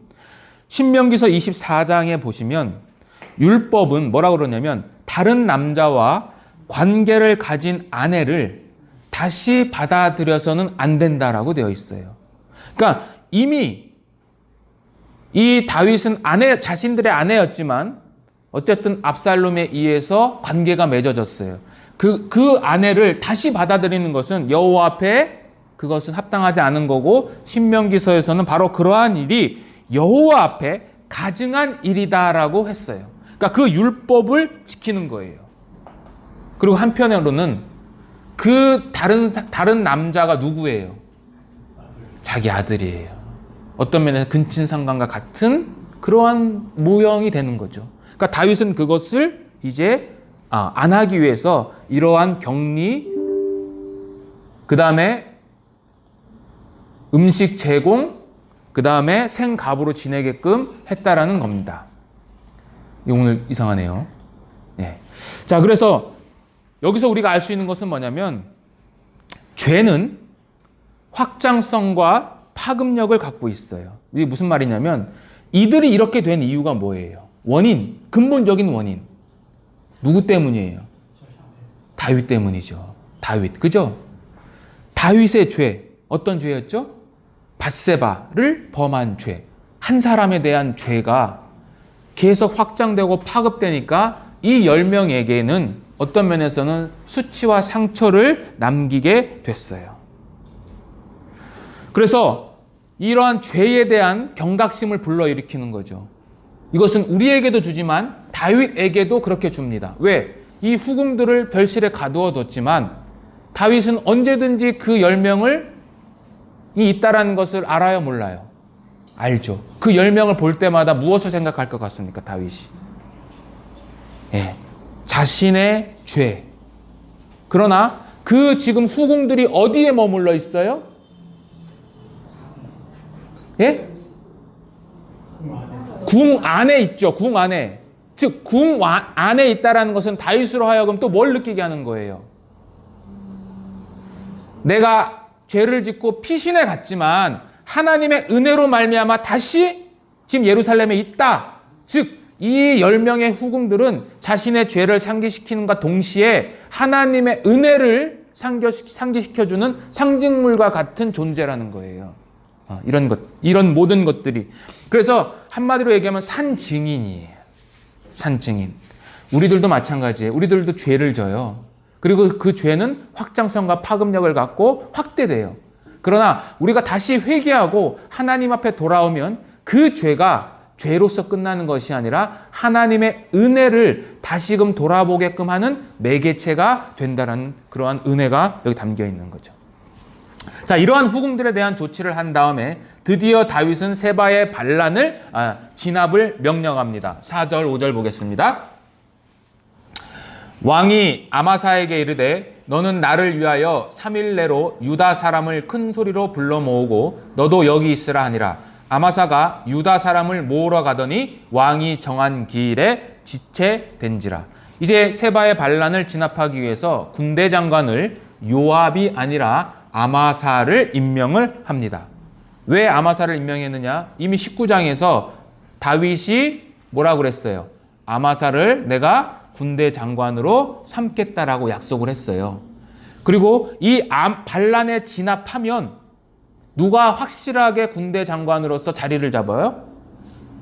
신명기서 24장에 보시면 율법은 뭐라고 그러냐면 다른 남자와 관계를 가진 아내를 다시 받아들여서는 안 된다라고 되어 있어요. 그러니까 이미 이 다윗은 자신들의 아내였지만 어쨌든 압살롬에 의해서 관계가 맺어졌어요. 그 아내를 다시 받아들이는 것은 여호와 앞에 그것은 합당하지 않은 거고 신명기서에서는 바로 그러한 일이 여호와 앞에 가증한 일이다라고 했어요. 그러니까 그 율법을 지키는 거예요. 그리고 한편으로는 그 다른 남자가 누구예요? 자기 아들이에요. 어떤 면에서 근친상간과 같은 그러한 모형이 되는 거죠. 그러니까 다윗은 그것을 이제 안 하기 위해서 이러한 격리, 그 다음에 음식 제공, 그 다음에 생갑으로 지내게끔 했다라는 겁니다. 오늘 이상하네요. 네. 자, 그래서 여기서 우리가 알 수 있는 것은 뭐냐면 죄는 확장성과 파급력을 갖고 있어요. 이게 무슨 말이냐면 이들이 이렇게 된 이유가 뭐예요? 원인, 근본적인 원인. 누구 때문이에요? 다윗 때문이죠. 다윗, 그죠? 다윗의 죄, 어떤 죄였죠? 밧세바를 범한 죄. 한 사람에 대한 죄가 계속 확장되고 파급되니까 이 10명에게는 어떤 면에서는 수치와 상처를 남기게 됐어요. 그래서 이러한 죄에 대한 경각심을 불러일으키는 거죠. 이것은 우리에게도 주지만 다윗에게도 그렇게 줍니다. 왜? 이 후궁들을 별실에 가두어뒀지만 다윗은 언제든지 그 10명을 있다라는 것을 알아요, 몰라요? 알죠. 그 10명을 볼 때마다 무엇을 생각할 것 같습니까, 다윗이? 예, 자신의 죄. 그러나 그 지금 후궁들이 어디에 머물러 있어요? 예? 궁 안에 있죠. 궁 안에. 즉, 궁 안에 있다라는 것은 다윗으로 하여금 또 뭘 느끼게 하는 거예요? 내가 죄를 짓고 피신해 갔지만 하나님의 은혜로 말미암아 다시 지금 예루살렘에 있다. 즉, 이 10명의 후궁들은 자신의 죄를 상기시키는과 동시에 하나님의 은혜를 상기시켜주는 상징물과 같은 존재라는 거예요. 이런 모든 것들이. 그래서 한마디로 얘기하면 산증인이에요. 산증인. 우리들도 마찬가지예요. 우리들도 죄를 져요. 그리고 그 죄는 확장성과 파급력을 갖고 확대돼요. 그러나 우리가 다시 회개하고 하나님 앞에 돌아오면 그 죄가 죄로서 끝나는 것이 아니라 하나님의 은혜를 다시금 돌아보게끔 하는 매개체가 된다는 그러한 은혜가 여기 담겨 있는 거죠. 자, 이러한 후궁들에 대한 조치를 한 다음에 드디어 다윗은 세바의 반란을 진압을 명령합니다. 4절 5절 보겠습니다. 왕이 아마사에게 이르되 너는 나를 위하여 3일 내로 유다 사람을 큰 소리로 불러 모으고 너도 여기 있으라 하니라. 아마사가 유다 사람을 모으러 가더니 왕이 정한 기일에 지체된지라. 이제 세바의 반란을 진압하기 위해서 군대 장관을 요압이 아니라 아마사를 임명을 합니다. 왜 아마사를 임명했느냐? 이미 19장에서 다윗이 뭐라고 그랬어요? 아마사를 내가 군대 장관으로 삼겠다라고 약속을 했어요. 그리고 이 반란에 진압하면 누가 확실하게 군대 장관으로서 자리를 잡아요?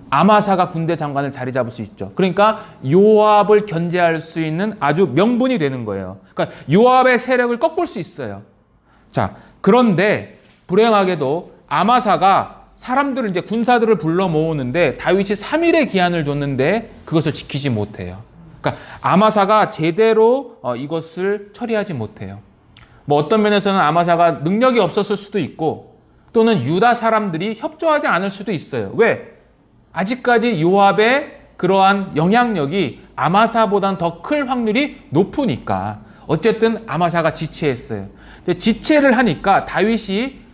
아마사가 군대 장관을 자리 잡을 수 있죠. 그러니까 요압을 견제할 수 있는 아주 명분이 되는 거예요. 그러니까 요압의 세력을 꺾을 수 있어요. 자, 그런데 불행하게도 아마사가 사람들을 이제 군사들을 불러 모으는데 다윗이 3일의 기한을 줬는데 그것을 지키지 못해요. 그러니까 아마사가 제대로 이것을 처리하지 못해요. 뭐 어떤 면에서는 아마사가 능력이 없었을 수도 있고 또는 유다 사람들이 협조하지 않을 수도 있어요. 왜? 아직까지 요압의 그러한 영향력이 아마사보다는 더 클 확률이 높으니까. 어쨌든 아마사가 지체했어요. 근데 지체를 하니까 다윗이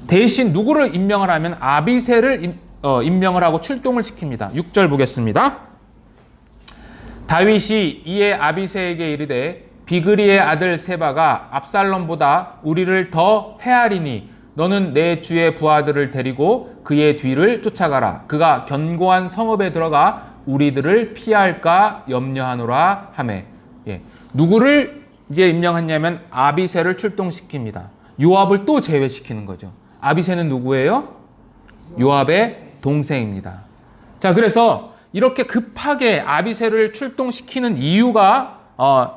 대신 누구를 임명을 하면 아비새를 임명을 하고 출동을 시킵니다. 6절 보겠습니다. 다윗이 이에 아비새에게 이르되 비그리의 아들 세바가 압살롬보다 우리를 더 해하리니 너는 내 주의 부하들을 데리고 그의 뒤를 쫓아가라. 그가 견고한 성읍에 들어가 우리들을 피할까 염려하노라 하매. 예. 누구를 이제 임명했냐면 아비새를 출동시킵니다. 요압을 또 제외시키는 거죠. 아비새는 누구예요? 요압의 동생입니다. 자, 그래서 이렇게 급하게 아비새를 출동시키는 이유가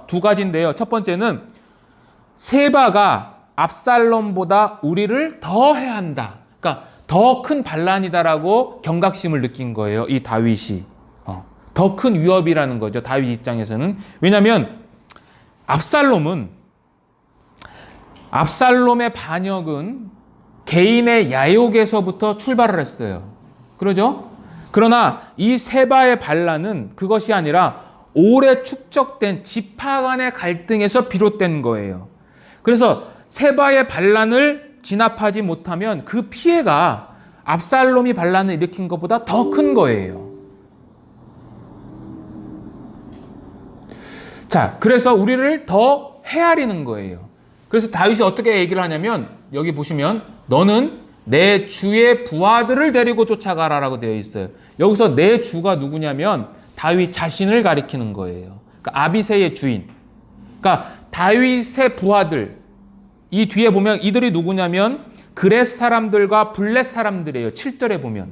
두 가지인데요. 첫 번째는 세바가 압살롬보다 우리를 더 해한다. 그러니까 더 큰 반란이다라고 경각심을 느낀 거예요. 이 다윗이. 더 큰 위협이라는 거죠. 다윗 입장에서는. 왜냐하면 압살롬의 반역은 개인의 야욕에서부터 출발을 했어요. 그러죠? 그러나 이 세바의 반란은 그것이 아니라 오래 축적된 지파 간의 갈등에서 비롯된 거예요. 그래서 세바의 반란을 진압하지 못하면 그 피해가 압살롬이 반란을 일으킨 것보다 더 큰 거예요. 자, 그래서 우리를 더 헤아리는 거예요. 그래서 다윗이 어떻게 얘기를 하냐면 여기 보시면 너는 내 주의 부하들을 데리고 쫓아가라라고 되어 있어요. 여기서 내 주가 누구냐면 다윗 자신을 가리키는 거예요. 그러니까 아비새의 주인. 그러니까 다윗의 부하들. 이 뒤에 보면 이들이 누구냐면 그렛 사람들과 블렛 사람들이에요. 7절에 보면.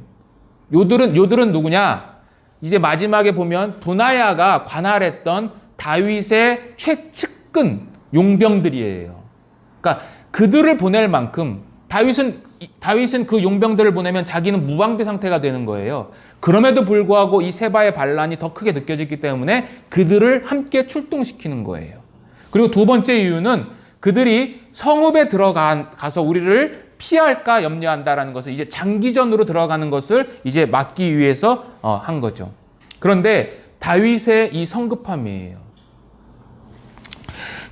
요들은 누구냐? 이제 마지막에 보면 분하야가 관할했던 다윗의 최측근 용병들이에요. 그러니까 그들을 보낼 만큼 다윗은 그 용병들을 보내면 자기는 무방비 상태가 되는 거예요. 그럼에도 불구하고 이 세바의 반란이 더 크게 느껴졌기 때문에 그들을 함께 출동시키는 거예요. 그리고 두 번째 이유는 그들이 성읍에 들어가서 우리를 피할까 염려한다라는 것을 이제 장기전으로 들어가는 것을 이제 막기 위해서 한 거죠. 그런데 다윗의 이 성급함이에요.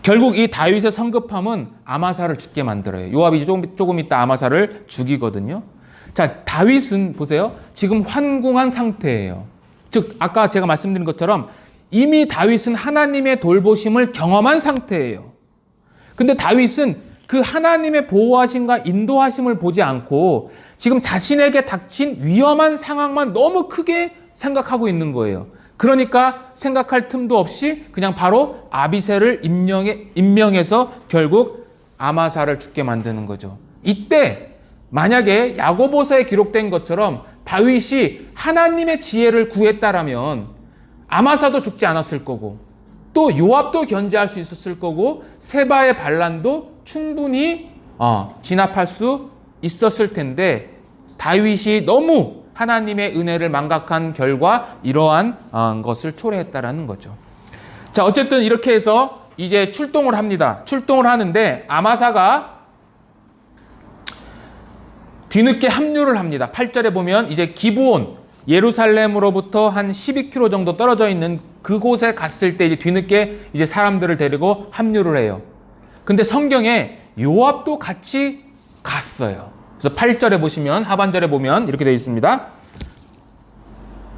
결국 이 다윗의 성급함은 아마사를 죽게 만들어요. 요압이 조금 있다 아마사를 죽이거든요. 자, 다윗은 보세요. 지금 환궁한 상태예요. 즉 아까 제가 말씀드린 것처럼 이미 다윗은 하나님의 돌보심을 경험한 상태예요. 근데 다윗은 그 하나님의 보호하심과 인도하심을 보지 않고 지금 자신에게 닥친 위험한 상황만 너무 크게 생각하고 있는 거예요. 그러니까 생각할 틈도 없이 그냥 바로 아비새를 임명해서 결국 아마사를 죽게 만드는 거죠. 이때 만약에 야고보서에 기록된 것처럼 다윗이 하나님의 지혜를 구했다라면 아마사도 죽지 않았을 거고 또 요압도 견제할 수 있었을 거고 세바의 반란도 충분히 진압할 수 있었을 텐데 다윗이 너무 하나님의 은혜를 망각한 결과 이러한 것을 초래했다라는 거죠. 자, 어쨌든 이렇게 해서 이제 출동을 합니다. 출동을 하는데 아마사가 뒤늦게 합류를 합니다. 8절에 보면 이제 기브온 예루살렘으로부터 한 12km 정도 떨어져 있는 그곳에 갔을 때 이제 뒤늦게 이제 사람들을 데리고 합류를 해요. 근데 성경에 요압도 같이 갔어요. 그래서 8절에 보시면 하반절에 보면 이렇게 되어 있습니다.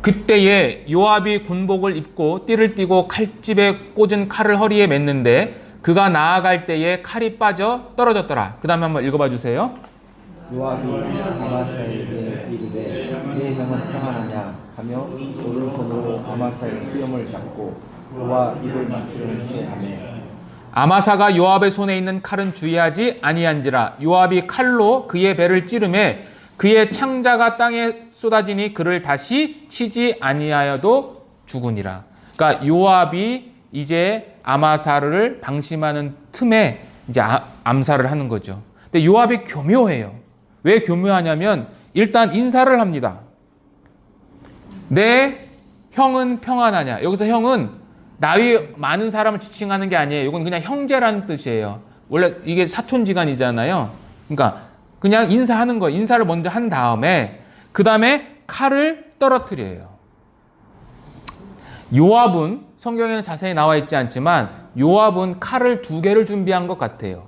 그때에 요압이 군복을 입고 띠를 띠고 칼집에 꽂은 칼을 허리에 맸는데 그가 나아갈 때에 칼이 빠져 떨어졌더라. 그 다음에 한번 읽어봐 주세요.
요압이 아마사에게 이르되 내 형은 평안하냐 하며 오른손으로 아마사의 수염을 잡고 그와 입을 맞추려는 체하며
아마사가 요압의 손에 있는 칼은 주의하지 아니한지라. 요압이 칼로 그의 배를 찌르매 그의 창자가 땅에 쏟아지니 그를 다시 치지 아니하여도 죽으니라. 그러니까 요압이 이제 아마사를 방심하는 틈에 이제 암살을 하는 거죠. 근데 요압이 교묘해요. 왜 교묘하냐면 일단 인사를 합니다. 내 형은 평안하냐. 여기서 형은 나위 많은 사람을 지칭하는 게 아니에요. 이건 그냥 형제라는 뜻이에요. 원래 이게 사촌지간이잖아요. 그러니까 그냥 인사하는 거예요. 인사를 먼저 한 다음에 그 다음에 칼을 떨어뜨려요. 요압은 성경에는 자세히 나와 있지 않지만 요압은 칼을 2개를 준비한 것 같아요.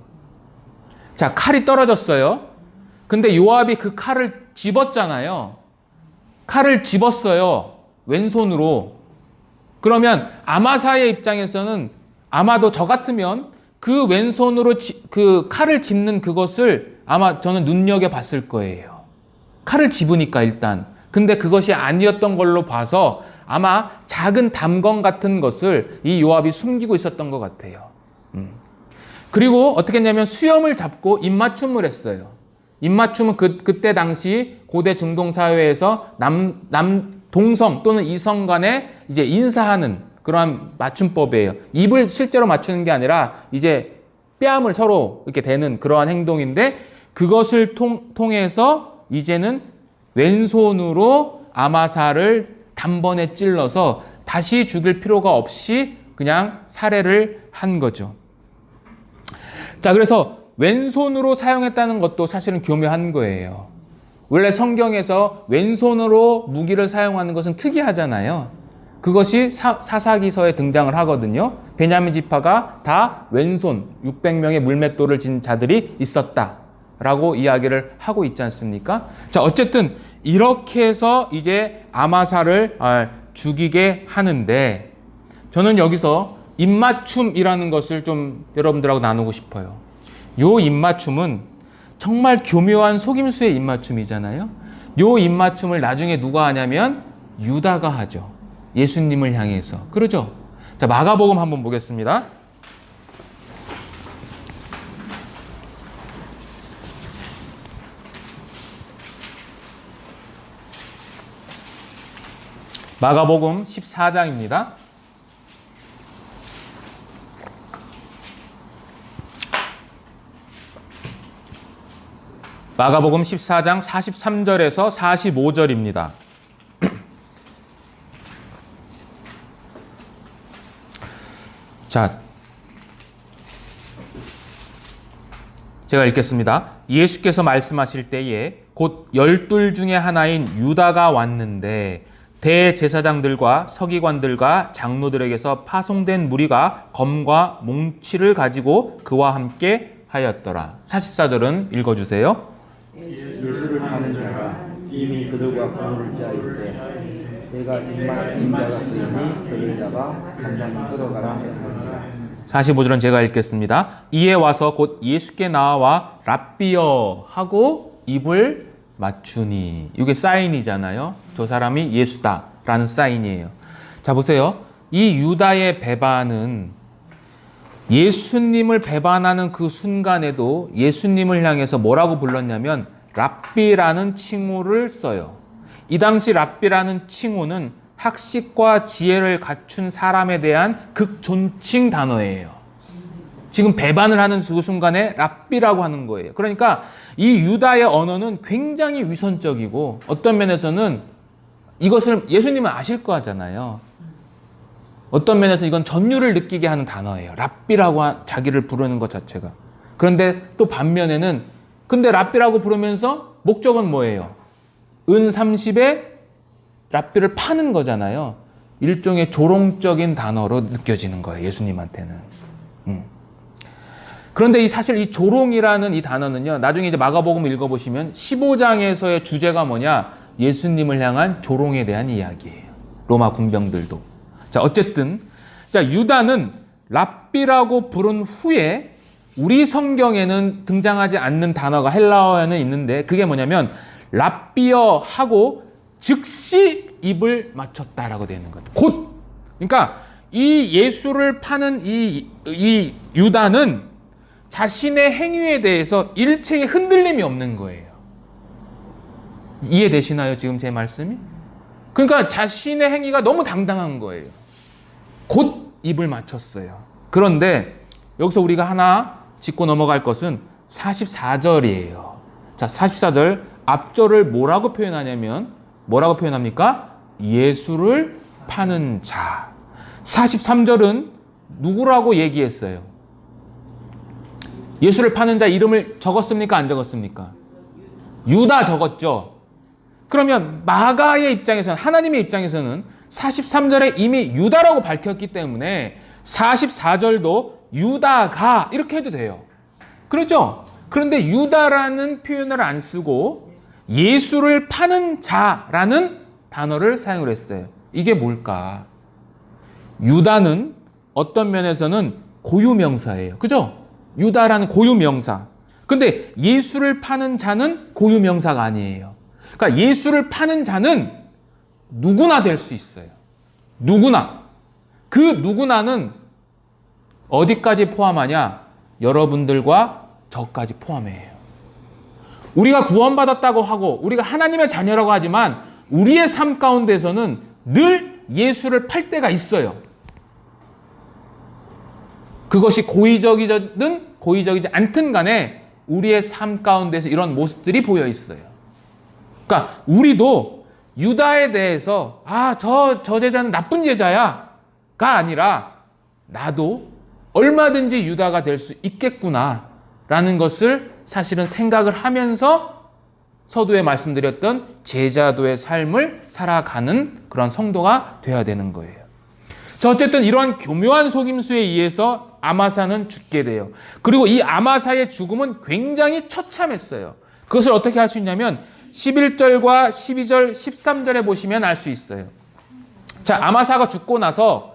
자, 칼이 떨어졌어요. 근데 요압이 그 칼을 집었잖아요. 칼을 집었어요. 왼손으로. 그러면 아마사의 입장에서는 아마도 저 같으면 그 왼손으로 그 칼을 집는 그것을 아마 저는 눈여겨봤을 거예요. 칼을 집으니까 일단. 근데 그것이 아니었던 걸로 봐서 아마 작은 담건 같은 것을 이 요압이 숨기고 있었던 것 같아요. 그리고 어떻게 했냐면 수염을 잡고 입맞춤을 했어요. 입맞춤은 그때 당시 고대 중동 사회에서 동성 또는 이성 간에 이제 인사하는 그러한 맞춤법이에요. 입을 실제로 맞추는 게 아니라 이제 뺨을 서로 이렇게 대는 그러한 행동인데 그것을 통해서 이제는 왼손으로 아마사를 단번에 찔러서 다시 죽일 필요가 없이 그냥 살해를 한 거죠. 자, 그래서 왼손으로 사용했다는 것도 사실은 교묘한 거예요. 원래 성경에서 왼손으로 무기를 사용하는 것은 특이하잖아요. 그것이 사사기서에 등장을 하거든요. 베냐민 지파가 다 왼손 600명의 물맷돌을 진 자들이 있었다라고 이야기를 하고 있지 않습니까? 자, 어쨌든 이렇게 해서 이제 아마사를 죽이게 하는데 저는 여기서 입맞춤이라는 것을 좀 여러분들하고 나누고 싶어요. 요 입맞춤은 정말 교묘한 속임수의 입맞춤이잖아요. 요 입맞춤을 나중에 누가 하냐면 유다가 하죠. 예수님을 향해서. 그러죠? 자, 마가복음 한번 보겠습니다. 마가복음 14장입니다. 마가복음 14장 43절에서 45절입니다. 자, 제가 읽겠습니다. 예수께서 말씀하실 때에 곧 12 중에 하나인 유다가 왔는데 대제사장들과 서기관들과 장로들에게서 파송된 무리가 검과 몽치를 가지고 그와 함께 하였더라. 44절은 읽어주세요.
예수를 하는 자가 이미 그들과 거느릴 자일때 내가 입맞은 자가 쓰니 그를 잡아 간단히 끌어가라 하였느니라.
45절은 제가 읽겠습니다. 이에 와서 곧 예수께 나와 랍비여 하고 입을 맞추니. 이게 사인이잖아요. 저 사람이 예수다라는 사인이에요. 자, 보세요. 이 유다의 배반은 예수님을 배반하는 그 순간에도 예수님을 향해서 뭐라고 불렀냐면 랍비라는 칭호를 써요. 이 당시 랍비라는 칭호는 학식과 지혜를 갖춘 사람에 대한 극존칭 단어예요. 지금 배반을 하는 그 순간에 랍비라고 하는 거예요. 그러니까 이 유다의 언어는 굉장히 위선적이고 어떤 면에서는 이것을 예수님은 아실 거잖아요. 어떤 면에서 이건 전율을 느끼게 하는 단어예요. 랍비라고 자기를 부르는 것 자체가. 그런데 또 반면에는 근데 랍비라고 부르면서 목적은 뭐예요? 은 30에 랍비를 파는 거잖아요. 일종의 조롱적인 단어로 느껴지는 거예요. 예수님한테는. 그런데 사실 이 조롱이라는 이 단어는요. 나중에 이제 마가복음 읽어보시면 15장에서의 주제가 뭐냐? 예수님을 향한 조롱에 대한 이야기예요. 로마 군병들도. 자, 어쨌든 자, 유다는 랍비라고 부른 후에 우리 성경에는 등장하지 않는 단어가 헬라어에는 있는데 그게 뭐냐면 랍비어 하고 즉시 입을 맞췄다라고 되어 있는 거예요. 곧. 그러니까 이 예수를 파는 이 유다는 자신의 행위에 대해서 일체의 흔들림이 없는 거예요. 이해되시나요? 지금 제 말씀이? 그러니까 자신의 행위가 너무 당당한 거예요. 곧 입을 맞췄어요. 그런데 여기서 우리가 하나 짚고 넘어갈 것은 44절이에요. 자, 44절 앞절을 뭐라고 표현하냐면 뭐라고 표현합니까? 예수를 파는 자. 43절은 누구라고 얘기했어요? 예수를 파는 자 이름을 적었습니까? 안 적었습니까? 유다 적었죠. 그러면 마가의 입장에서는, 하나님의 입장에서는 43절에 이미 유다라고 밝혔기 때문에 44절도 유다가 이렇게 해도 돼요. 그렇죠? 그런데 유다라는 표현을 안 쓰고 예수를 파는 자라는 단어를 사용을 했어요. 이게 뭘까? 유다는 어떤 면에서는 고유명사예요. 그죠? 유다라는 고유명사. 근데 예수를 파는 자는 고유명사가 아니에요. 그러니까 예수를 파는 자는 누구나 될 수 있어요. 누구나. 그 누구나는 어디까지 포함하냐? 여러분들과 저까지 포함해요. 우리가 구원받았다고 하고 우리가 하나님의 자녀라고 하지만 우리의 삶 가운데서는 늘 예수를 팔 때가 있어요. 그것이 고의적이든 고의적이지 않든 간에 우리의 삶 가운데서 이런 모습들이 보여 있어요. 그러니까 우리도 유다에 대해서 저 제자는 나쁜 제자야 가 아니라 나도 얼마든지 유다가 될 수 있겠구나 라는 것을 사실은 생각을 하면서 서두에 말씀드렸던 제자도의 삶을 살아가는 그런 성도가 되어야 되는 거예요. 자, 어쨌든 이러한 교묘한 속임수에 의해서 아마사는 죽게 돼요. 그리고 이 아마사의 죽음은 굉장히 처참했어요. 그것을 어떻게 할 수 있냐면 11절과 12절, 13절에 보시면 알 수 있어요. 자, 아마사가 죽고 나서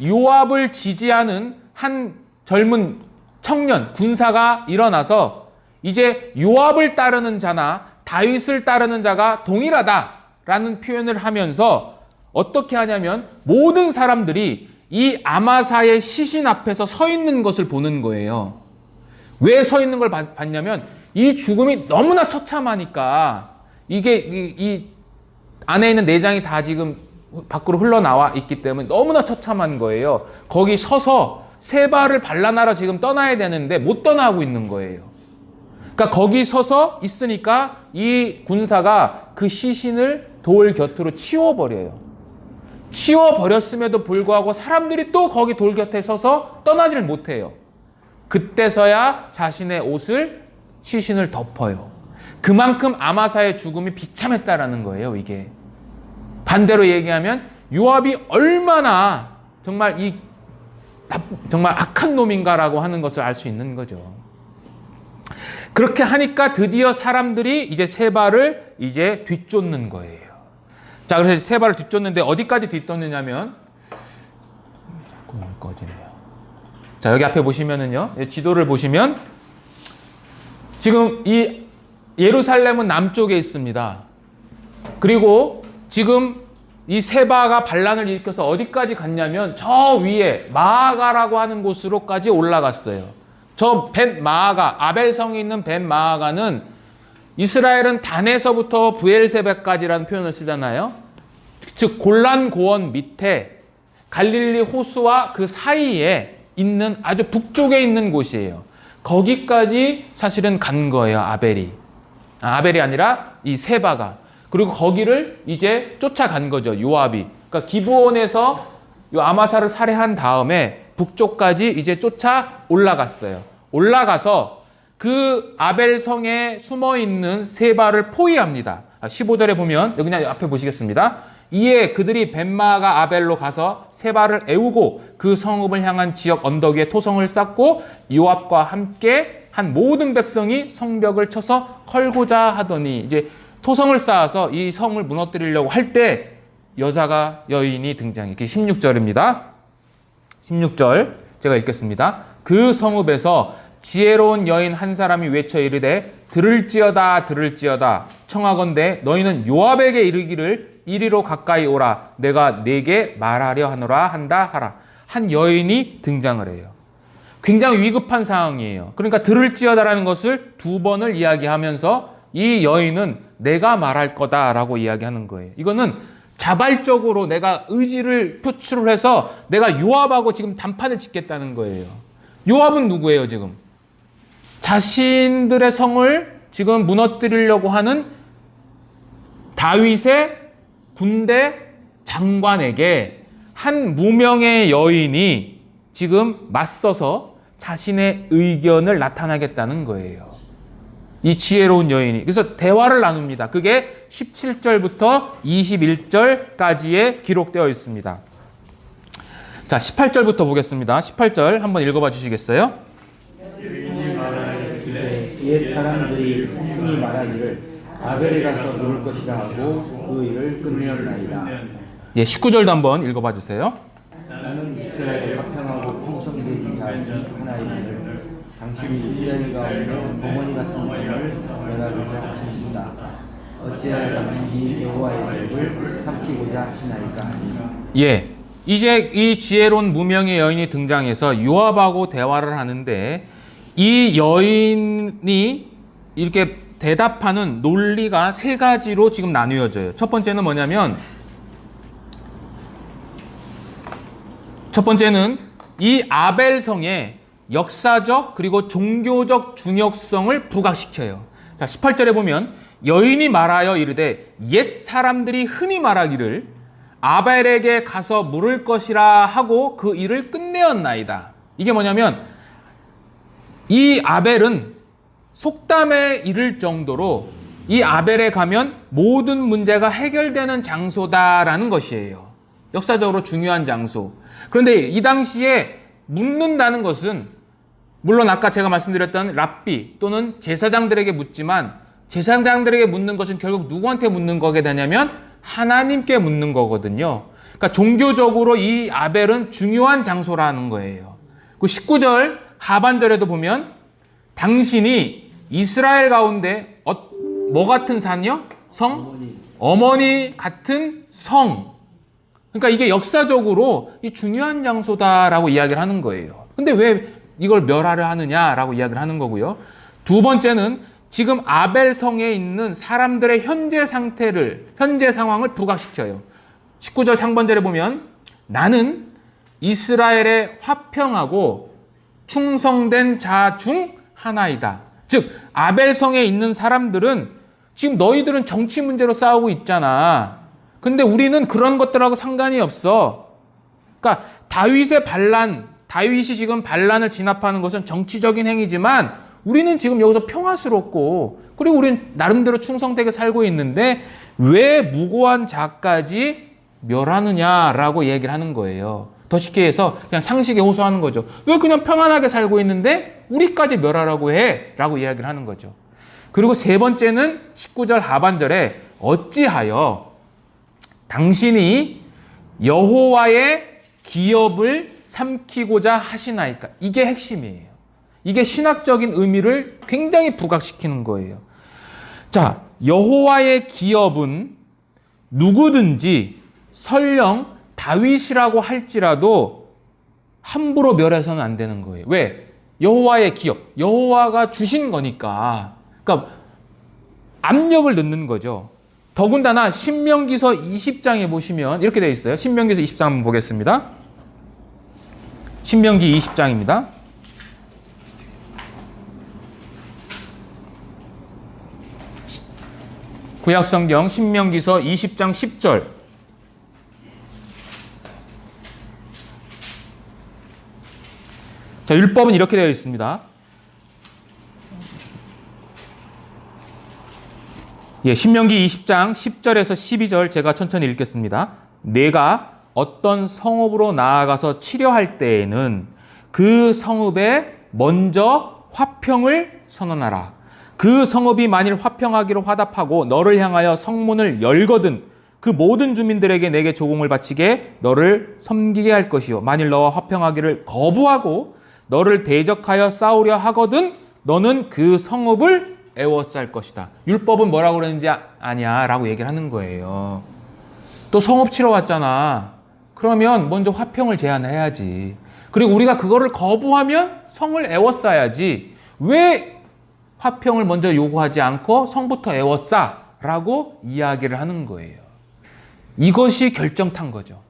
요압을 지지하는 한 젊은 청년, 군사가 일어나서 이제 요압을 따르는 자나 다윗을 따르는 자가 동일하다라는 표현을 하면서 어떻게 하냐면 모든 사람들이 이 아마사의 시신 앞에서 서 있는 것을 보는 거예요. 왜 서 있는 걸 봤냐면 이 죽음이 너무나 처참하니까 이게 이 안에 있는 내장이 다 지금 밖으로 흘러나와 있기 때문에 너무나 처참한 거예요. 거기 서서 세 발을 발라나라 지금 떠나야 되는데 못 떠나고 있는 거예요. 그러니까 거기 서서 있으니까 이 군사가 그 시신을 돌 곁으로 치워버려요. 치워버렸음에도 불구하고 사람들이 또 거기 돌 곁에 서서 떠나질 못해요. 그때서야 자신의 옷을 시신을 덮어요. 그만큼 아마사의 죽음이 비참했다라는 거예요. 이게 반대로 얘기하면 요압이 얼마나 정말 정말 악한 놈인가라고 하는 것을 알 수 있는 거죠. 그렇게 하니까 드디어 사람들이 이제 세 발을 이제 뒤쫓는 거예요. 자, 그래서 세 발을 뒤쫓는데 어디까지 뒤쫓느냐면 자꾸 꺼지네요. 자, 여기 앞에 보시면은요, 지도를 보시면 지금 이 예루살렘은 남쪽에 있습니다. 그리고 지금 이 세바가 반란을 일으켜서 어디까지 갔냐면 저 위에 마아가라고 하는 곳으로까지 올라갔어요. 저 벳마아가, 아벨성에 있는 벳마아가는 이스라엘은 단에서부터 브엘세베까지라는 표현을 쓰잖아요. 즉 골란 고원 밑에 갈릴리 호수와 그 사이에 있는 아주 북쪽에 있는 곳이에요. 거기까지 사실은 간 거예요. 아벨이 아니라 이 세바가. 그리고 거기를 이제 쫓아간 거죠. 요압이. 그러니까 기브온에서 요 아마사를 살해한 다음에 북쪽까지 이제 쫓아 올라갔어요. 올라가서 그 아벨성에 숨어 있는 세바를 포위합니다. 15절에 보면 여기 그냥 앞에 보시겠습니다. 이에 그들이 벳마아가 아벨로 가서 세바를 애우고 그 성읍을 향한 지역 언덕 위에 토성을 쌓고 요압과 함께 한 모든 백성이 성벽을 쳐서 헐고자 하더니 이제 토성을 쌓아서 이 성을 무너뜨리려고 할 때 여인이 등장해요. 그게 16절입니다. 16절 제가 읽겠습니다. 그 성읍에서 지혜로운 여인 한 사람이 외쳐 이르되 들을지어다 들을지어다 청하건대 너희는 요압에게 이르기를 이리로 가까이 오라 내가 네게 말하려 하노라 한다 하라. 한 여인이 등장을 해요. 굉장히 위급한 상황이에요. 그러니까 들을지어다라는 것을 두 번을 이야기하면서 이 여인은 내가 말할 거다라고 이야기하는 거예요. 이거는 자발적으로 내가 의지를 표출을 해서 내가 요압하고 지금 단판을 짓겠다는 거예요. 요압은 누구예요, 지금? 자신들의 성을 지금 무너뜨리려고 하는 다윗의 군대 장관에게 한 무명의 여인이 지금 맞서서 자신의 의견을 나타나겠다는 거예요. 이 지혜로운 여인이. 그래서 대화를 나눕니다. 그게 17절부터 21절까지에 기록되어 있습니다. 자, 18절부터 보겠습니다. 18절 한번 읽어봐 주시겠어요?
옛 사람들이 흔히 말하기를 아벨에 가서 물을 것이라 하고 그 일을 끝내었나이다.
예, 19절도 한번 읽어봐 주세요.
나는 이스라엘 화평하고 충성된 자이 하나이기를 당신이 이스라엘 가운데 어머니 같은 성을 면하고자 하신다. 어찌하여 당신이 여호와의 법을 삼키고자 하시나이까.
예, 이제 이 지혜로운 무명의 여인이 등장해서 요압하고 대화를 하는데 이 여인이 이렇게 대답하는 논리가 세 가지로 지금 나뉘어져요. 첫 번째는 뭐냐면 이 아벨성의 역사적 그리고 종교적 중요성을 부각시켜요. 자, 18절에 보면 여인이 말하여 이르되 옛 사람들이 흔히 말하기를 아벨에게 가서 물을 것이라 하고 그 일을 끝내었나이다. 이게 뭐냐면 이 아벨은 속담에 이를 정도로 이 아벨에 가면 모든 문제가 해결되는 장소다라는 것이에요. 역사적으로 중요한 장소. 그런데 이 당시에 묻는다는 것은 물론 아까 제가 말씀드렸던 랍비 또는 제사장들에게 묻지만 제사장들에게 묻는 것은 결국 누구한테 묻는 거게 되냐면 하나님께 묻는 거거든요. 그러니까 종교적으로 이 아벨은 중요한 장소라는 거예요. 그 19절 하반절에도 보면 당신이 이스라엘 가운데 뭐 같은 산이요? 성? 어머니 같은 성. 그러니까 이게 역사적으로 이 중요한 장소다라고 이야기를 하는 거예요. 근데 왜 이걸 멸하려 하느냐라고 이야기를 하는 거고요. 두 번째는 지금 아벨성에 있는 사람들의 현재 상황을 부각시켜요. 19절 상반절에 보면 나는 이스라엘의 화평하고 충성된 자 중 하나이다. 즉 아벨성에 있는 사람들은 지금 너희들은 정치 문제로 싸우고 있잖아. 근데 우리는 그런 것들하고 상관이 없어. 그러니까 다윗이 지금 반란을 진압하는 것은 정치적인 행위지만 우리는 지금 여기서 평화스럽고 그리고 우리는 나름대로 충성되게 살고 있는데 왜 무고한 자까지 멸하느냐라고 얘기를 하는 거예요. 더 쉽게 해서 그냥 상식에 호소하는 거죠. 왜 그냥 평안하게 살고 있는데 우리까지 멸하라고 해? 라고 이야기를 하는 거죠. 그리고 세 번째는 19절 하반절에 어찌하여 당신이 여호와의 기업을 삼키고자 하시나이까. 이게 핵심이에요. 이게 신학적인 의미를 굉장히 부각시키는 거예요. 자, 여호와의 기업은 누구든지 설령 다윗이라고 할지라도 함부로 멸해서는 안 되는 거예요. 왜? 여호와의 기업, 여호와가 주신 거니까. 그러니까 압력을 넣는 거죠. 더군다나 신명기서 20장에 보시면 이렇게 되어 있어요. 신명기서 20장 한번 보겠습니다. 신명기 20장입니다. 구약성경 신명기서 20장 10절. 자, 율법은 이렇게 되어 있습니다. 예, 신명기 20장 10절에서 12절 제가 천천히 읽겠습니다. 내가 어떤 성읍으로 나아가서 치려할 때에는 그 성읍에 먼저 화평을 선언하라. 그 성읍이 만일 화평하기로 화답하고 너를 향하여 성문을 열거든 그 모든 주민들에게 내게 조공을 바치게 너를 섬기게 할 것이요. 만일 너와 화평하기를 거부하고 너를 대적하여 싸우려 하거든 너는 그 성읍을 에워쌀 것이다. 율법은 뭐라고 그러는지 아냐 라고 얘기를 하는 거예요. 또 성읍 치러 왔잖아. 그러면 먼저 화평을 제안해야지. 그리고 우리가 그거를 거부하면 성을 에워싸야지. 왜 화평을 먼저 요구하지 않고 성부터 에워싸 라고 이야기를 하는 거예요. 이것이 결정탄 거죠.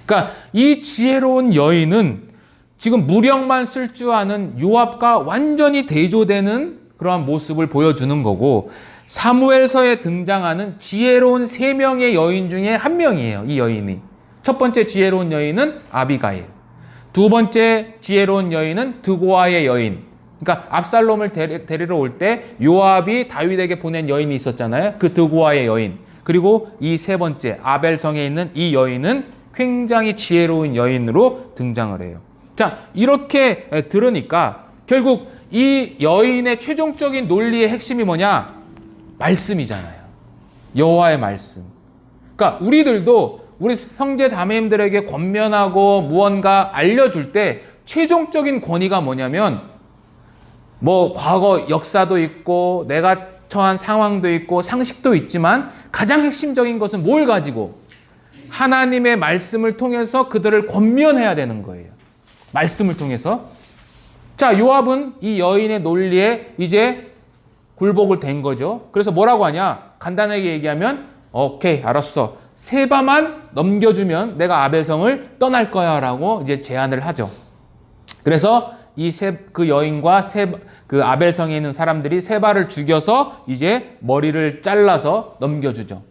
그러니까 이 지혜로운 여인은 지금 무력만 쓸 줄 아는 요압과 완전히 대조되는 그러한 모습을 보여주는 거고, 사무엘서에 등장하는 지혜로운 세 명의 여인 중에 한 명이에요. 이 여인이. 첫 번째 지혜로운 여인은 아비가일. 두 번째 지혜로운 여인은 드고아의 여인. 그러니까 압살롬을 데리러 올 때 요압이 다윗에게 보낸 여인이 있었잖아요. 그 드고아의 여인. 그리고 이 세 번째 아벨성에 있는 이 여인은 굉장히 지혜로운 여인으로 등장을 해요. 자, 이렇게 들으니까 결국 이 여인의 최종적인 논리의 핵심이 뭐냐? 말씀이잖아요. 여호와의 말씀. 그러니까 우리들도 우리 형제 자매님들에게 권면하고 무언가 알려줄 때 최종적인 권위가 뭐냐면, 뭐 과거 역사도 있고 내가 처한 상황도 있고 상식도 있지만 가장 핵심적인 것은 뭘 가지고? 하나님의 말씀을 통해서 그들을 권면해야 되는 거예요. 말씀을 통해서. 자, 요압은 이 여인의 논리에 이제 굴복을 된 거죠. 그래서 뭐라고 하냐? 간단하게 얘기하면 오케이, 알았어. 세바만 넘겨주면 내가 아벨성을 떠날 거야 라고 이제 제안을 하죠. 그래서 그 여인과 그 아벨성에 있는 사람들이 세바를 죽여서 이제 머리를 잘라서 넘겨주죠.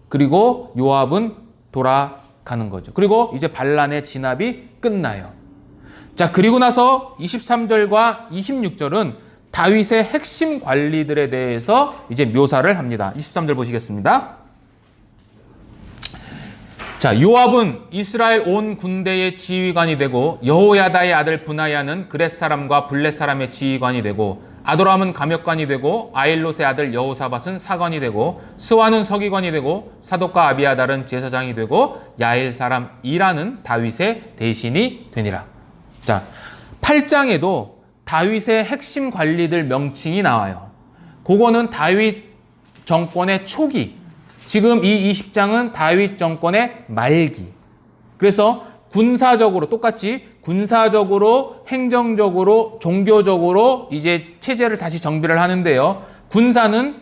그리고 요압은 돌아가는 거죠. 그리고 이제 반란의 진압이 끝나요. 자, 그리고 나서 23절과 26절은 다윗의 핵심 관리들에 대해서 이제 묘사를 합니다. 23절 보시겠습니다. 자, 요압은 이스라엘 온 군대의 지휘관이 되고, 여호야다의 아들 브나야는 그렛 사람과 블렛 사람의 지휘관이 되고, 아도람은 감역관이 되고, 아일롯의 아들 여호사밧은 사관이 되고, 스와는 서기관이 되고, 사독과 아비아달은 제사장이 되고, 야일 사람 이라는 다윗의 대신이 되니라. 자, 8장에도 다윗의 핵심 관리들 명칭이 나와요. 그거는 다윗 정권의 초기, 지금 이 20장은 다윗 정권의 말기. 그래서 군사적으로 똑같이 군사적으로, 행정적으로, 종교적으로 이제 체제를 다시 정비를 하는데요. 군사는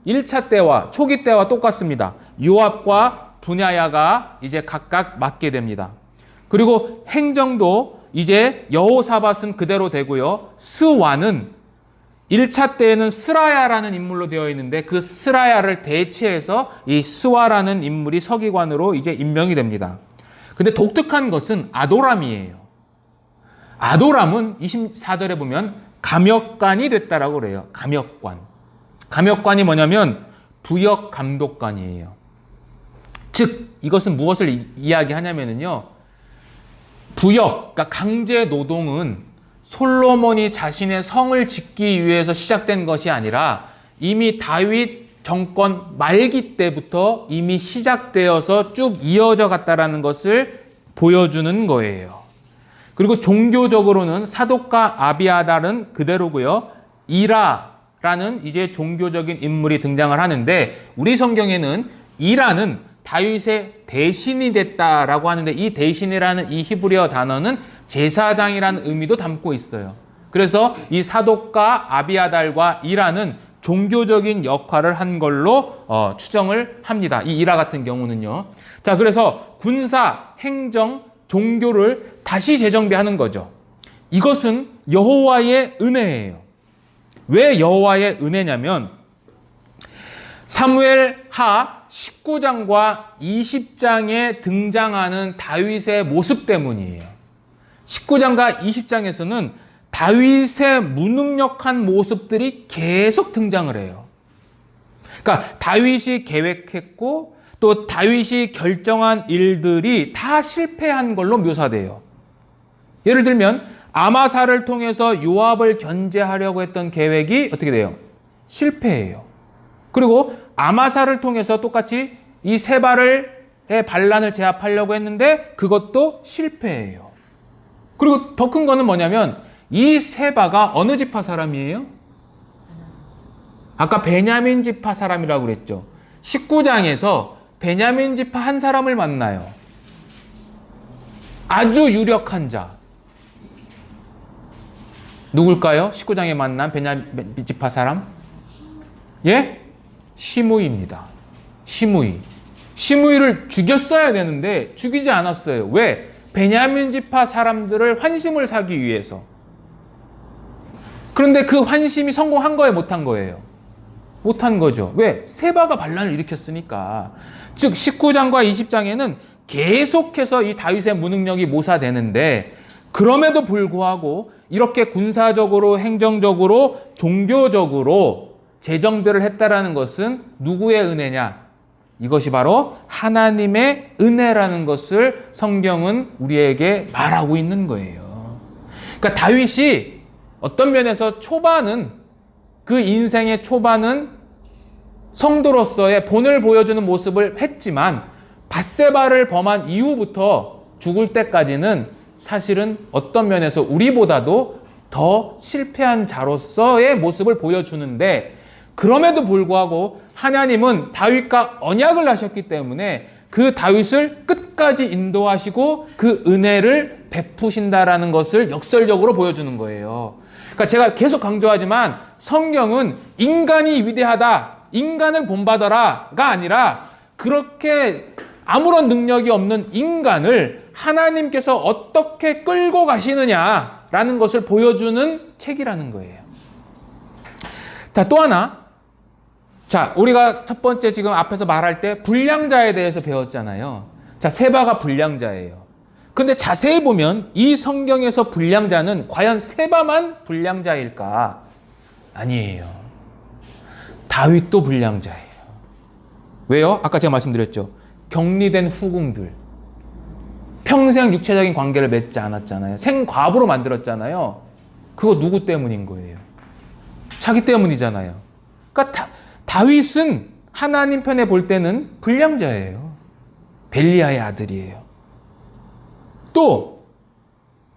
1차 때와 초기 때와 똑같습니다. 요압과 브냐야가 이제 각각 맡게 됩니다. 그리고 행정도 이제 여호사밧은 그대로 되고요. 스와는 1차 때에는 스라야라는 인물로 되어 있는데 그 스라야를 대체해서 이 스와라는 인물이 서기관으로 이제 임명이 됩니다. 근데 독특한 것은 아도람이에요. 아도람은 24절에 보면 감역관이 됐다라고 그래요. 감역관. 감역관이 뭐냐면 부역 감독관이에요. 즉 이것은 무엇을 이야기하냐면요. 부역, 그러니까 강제 노동은 솔로몬이 자신의 성을 짓기 위해서 시작된 것이 아니라 이미 다윗 정권 말기 때부터 이미 시작되어서 쭉 이어져 갔다라는 것을 보여주는 거예요. 그리고 종교적으로는 사독과 아비아달은 그대로고요. 이라라는 이제 종교적인 인물이 등장을 하는데, 우리 성경에는 이라는 다윗의 대신이 됐다라고 하는데, 이 대신이라는 이 히브리어 단어는 제사장이라는 의미도 담고 있어요. 그래서 이 사독과 아비아달과 이라는 종교적인 역할을 한 걸로 추정을 합니다. 이 이라 같은 경우는요. 자, 그래서 군사, 행정, 종교를 다시 재정비하는 거죠. 이것은 여호와의 은혜예요. 왜 여호와의 은혜냐면 사무엘 하 19장과 20장에 등장하는 다윗의 모습 때문이에요. 19장과 20장에서는 다윗의 무능력한 모습들이 계속 등장을 해요. 그러니까 다윗이 계획했고 또 다윗이 결정한 일들이 다 실패한 걸로 묘사돼요. 예를 들면 아마사를 통해서 요압을 견제하려고 했던 계획이 어떻게 돼요? 실패해요. 그리고 아마사를 통해서 똑같이 이 세바의 반란을 제압하려고 했는데 그것도 실패해요. 그리고 더 큰 거는 뭐냐면 이 세바가 어느 지파 사람이에요? 아까 베냐민 지파 사람이라고 그랬죠. 19장에서 베냐민 지파 한 사람을 만나요. 아주 유력한 자. 누굴까요? 19장에 만난 베냐민 지파 사람? 예? 시므이입니다. 시므이. 시므이를 죽였어야 되는데 죽이지 않았어요. 왜? 베냐민 지파 사람들을 환심을 사기 위해서. 그런데 그 환심이 성공한 거예요? 못한 거예요? 못한 거죠. 왜? 세바가 반란을 일으켰으니까. 즉 19장과 20장에는 계속해서 이 다윗의 무능력이 모사되는데 그럼에도 불구하고 이렇게 군사적으로, 행정적으로, 종교적으로 재정비를 했다라는 것은 누구의 은혜냐? 이것이 바로 하나님의 은혜라는 것을 성경은 우리에게 말하고 있는 거예요. 그러니까 다윗이 어떤 면에서 초반은, 그 인생의 초반은 성도로서의 본을 보여주는 모습을 했지만 밧세바를 범한 이후부터 죽을 때까지는 사실은 어떤 면에서 우리보다도 더 실패한 자로서의 모습을 보여주는데, 그럼에도 불구하고 하나님은 다윗과 언약을 하셨기 때문에 그 다윗을 끝까지 인도하시고 그 은혜를 베푸신다라는 것을 역설적으로 보여주는 거예요. 그러니까 제가 계속 강조하지만 성경은 인간이 위대하다, 인간을 본받아라가 아니라 그렇게 아무런 능력이 없는 인간을 하나님께서 어떻게 끌고 가시느냐라는 것을 보여주는 책이라는 거예요. 자, 또 하나. 자, 우리가 첫 번째 지금 앞에서 말할 때 불량자에 대해서 배웠잖아요. 자, 세바가 불량자예요. 근데 자세히 보면 이 성경에서 불량자는 과연 세바만 불량자일까? 아니에요. 다윗도 불량자예요. 왜요? 아까 제가 말씀드렸죠. 격리된 후궁들. 평생 육체적인 관계를 맺지 않았잖아요. 생과부로 만들었잖아요. 그거 누구 때문인 거예요? 자기 때문이잖아요. 그러니까 다윗은 하나님 편에 볼 때는 불량자예요. 벨리아의 아들이에요. 또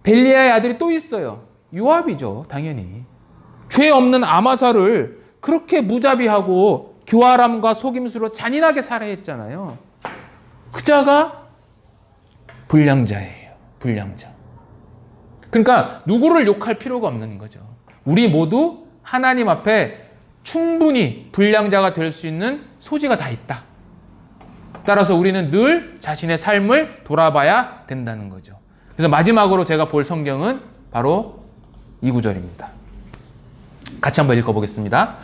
벨리아의 아들이 또 있어요. 요압이죠. 당연히. 죄 없는 아마사를 그렇게 무자비하고 교활함과 속임수로 잔인하게 살해했잖아요. 그 자가 불량자예요. 불량자. 그러니까 누구를 욕할 필요가 없는 거죠. 우리 모두 하나님 앞에 충분히 불량자가 될 수 있는 소지가 다 있다. 따라서 우리는 늘 자신의 삶을 돌아봐야 된다는 거죠. 그래서 마지막으로 제가 볼 성경은 바로 이 구절입니다. 같이 한번 읽어보겠습니다.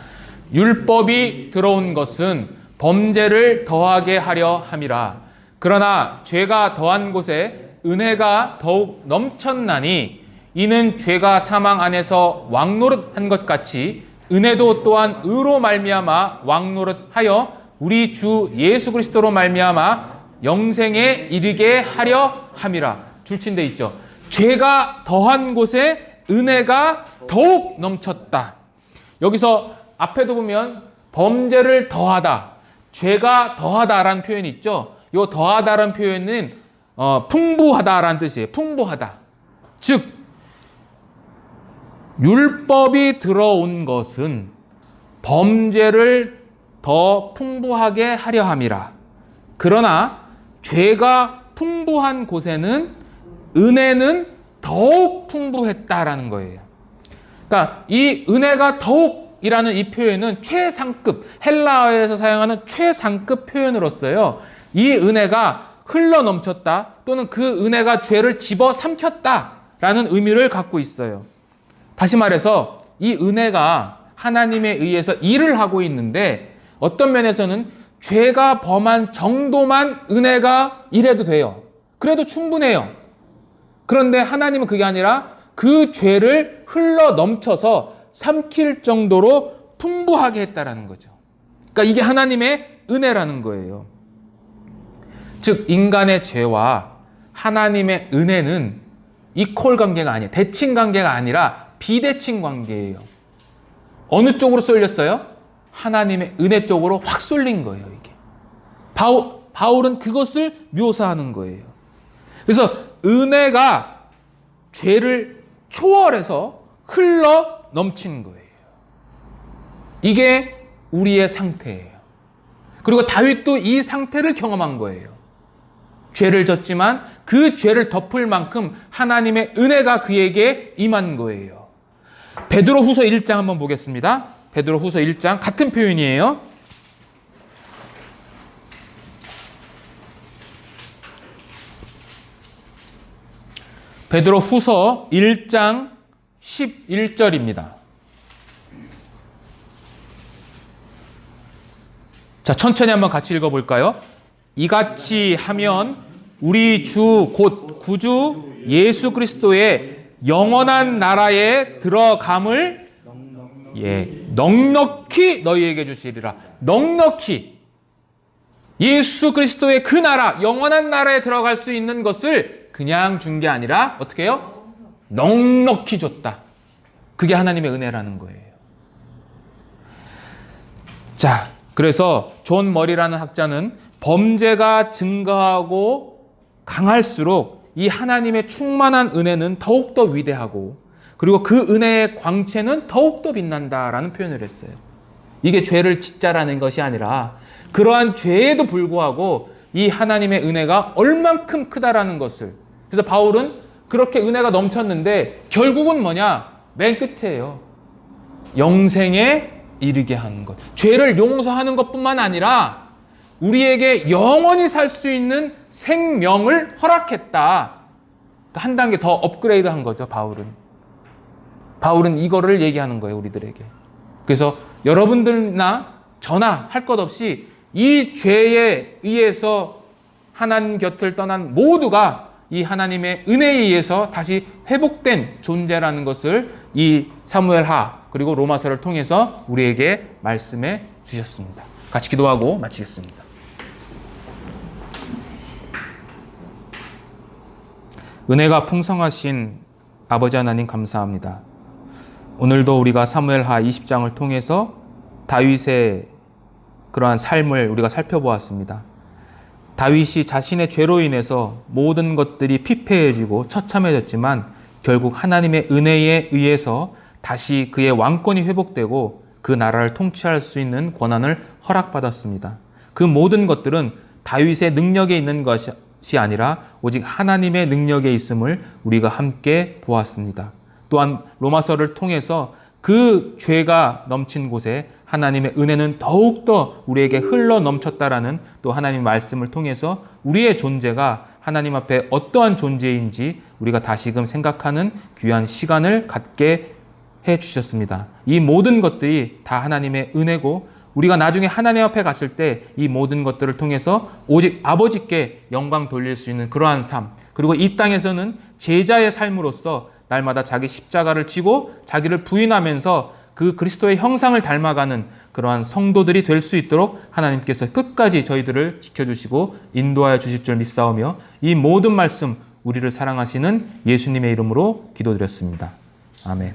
율법이 들어온 것은 범죄를 더하게 하려 함이라. 그러나 죄가 더한 곳에 은혜가 더욱 넘쳤나니 이는 죄가 사망 안에서 왕노릇한 것 같이 은혜도 또한 의로 말미암아 왕노릇하여 우리 주 예수 그리스도로 말미암아 영생에 이르게 하려 함이라. 줄친데 있죠. 죄가 더한 곳에 은혜가 더욱 넘쳤다. 여기서 앞에도 보면 범죄를 더하다, 죄가 더하다라는 표현이 있죠. 이 더하다라는 표현은 풍부하다라는 뜻이에요. 풍부하다. 즉 율법이 들어온 것은 범죄를 더 풍부하게 하려 함이라. 그러나 죄가 풍부한 곳에는 은혜는 더욱 풍부했다라는 거예요. 그러니까 이 은혜가 더욱이라는 이 표현은 최상급, 헬라어에서 사용하는 최상급 표현으로서요. 이 은혜가 흘러 넘쳤다 또는 그 은혜가 죄를 집어삼켰다라는 의미를 갖고 있어요. 다시 말해서 이 은혜가 하나님에 의해서 일을 하고 있는데 어떤 면에서는 죄가 범한 정도만 은혜가 일해도 돼요. 그래도 충분해요. 그런데 하나님은 그게 아니라 그 죄를 흘러 넘쳐서 삼킬 정도로 풍부하게 했다라는 거죠. 그러니까 이게 하나님의 은혜라는 거예요. 즉 인간의 죄와 하나님의 은혜는 이퀄 관계가 아니에요. 대칭 관계가 아니라 비대칭 관계예요. 어느 쪽으로 쏠렸어요? 하나님의 은혜 쪽으로 확 쏠린 거예요. 이게 바울은 그것을 묘사하는 거예요. 그래서 은혜가 죄를 초월해서 흘러 넘치는 거예요. 이게 우리의 상태예요. 그리고 다윗도 이 상태를 경험한 거예요. 죄를 졌지만 그 죄를 덮을 만큼 하나님의 은혜가 그에게 임한 거예요. 베드로후서 1장 한번 보겠습니다. 베드로후서 1장 같은 표현이에요. 베드로후서 1장 11절입니다. 자, 천천히 한번 같이 읽어볼까요? 이같이 하면 우리 주 곧 구주 예수 그리스도의 영원한 나라에 들어감을 넉넉히 너희에게 주시리라. 넉넉히 예수 그리스도의 그 나라, 영원한 나라에 들어갈 수 있는 것을 그냥 준 게 아니라 어떻게 해요? 넉넉히 줬다. 그게 하나님의 은혜라는 거예요. 자, 그래서 존 머리라는 학자는 범죄가 증가하고 강할수록 이 하나님의 충만한 은혜는 더욱더 위대하고 그리고 그 은혜의 광채는 더욱더 빛난다라는 표현을 했어요. 이게 죄를 짓자라는 것이 아니라 그러한 죄에도 불구하고 이 하나님의 은혜가 얼만큼 크다라는 것을. 그래서 바울은 그렇게 은혜가 넘쳤는데 결국은 뭐냐? 맨 끝이에요. 영생에 이르게 하는 것. 죄를 용서하는 것뿐만 아니라 우리에게 영원히 살 수 있는 생명을 허락했다. 한 단계 더 업그레이드 한 거죠, 바울은. 바울은 이거를 얘기하는 거예요, 우리들에게. 그래서 여러분들나 저나 할 것 없이 이 죄에 의해서 하나님 곁을 떠난 모두가 이 하나님의 은혜에 의해서 다시 회복된 존재라는 것을 이 사무엘하 그리고 로마서를 통해서 우리에게 말씀해 주셨습니다. 같이 기도하고 마치겠습니다. 은혜가 풍성하신 아버지 하나님 감사합니다. 오늘도 우리가 사무엘하 20장을 통해서 다윗의 그러한 삶을 우리가 살펴보았습니다. 다윗이 자신의 죄로 인해서 모든 것들이 피폐해지고 처참해졌지만 결국 하나님의 은혜에 의해서 다시 그의 왕권이 회복되고 그 나라를 통치할 수 있는 권한을 허락받았습니다. 그 모든 것들은 다윗의 능력에 있는 것이 아니라 오직 하나님의 능력에 있음을 우리가 함께 보았습니다. 또한 로마서를 통해서 그 죄가 넘친 곳에 하나님의 은혜는 더욱더 우리에게 흘러 넘쳤다라는 또 하나님의 말씀을 통해서 우리의 존재가 하나님 앞에 어떠한 존재인지 우리가 다시금 생각하는 귀한 시간을 갖게 해주셨습니다. 이 모든 것들이 다 하나님의 은혜고 우리가 나중에 하나님 앞에 갔을 때 이 모든 것들을 통해서 오직 아버지께 영광 돌릴 수 있는 그러한 삶, 그리고 이 땅에서는 제자의 삶으로서 날마다 자기 십자가를 지고 자기를 부인하면서 그 그리스도의 형상을 닮아가는 그러한 성도들이 될 수 있도록 하나님께서 끝까지 저희들을 지켜주시고 인도하여 주실 줄 믿사오며 이 모든 말씀 우리를 사랑하시는 예수님의 이름으로 기도드렸습니다. 아멘.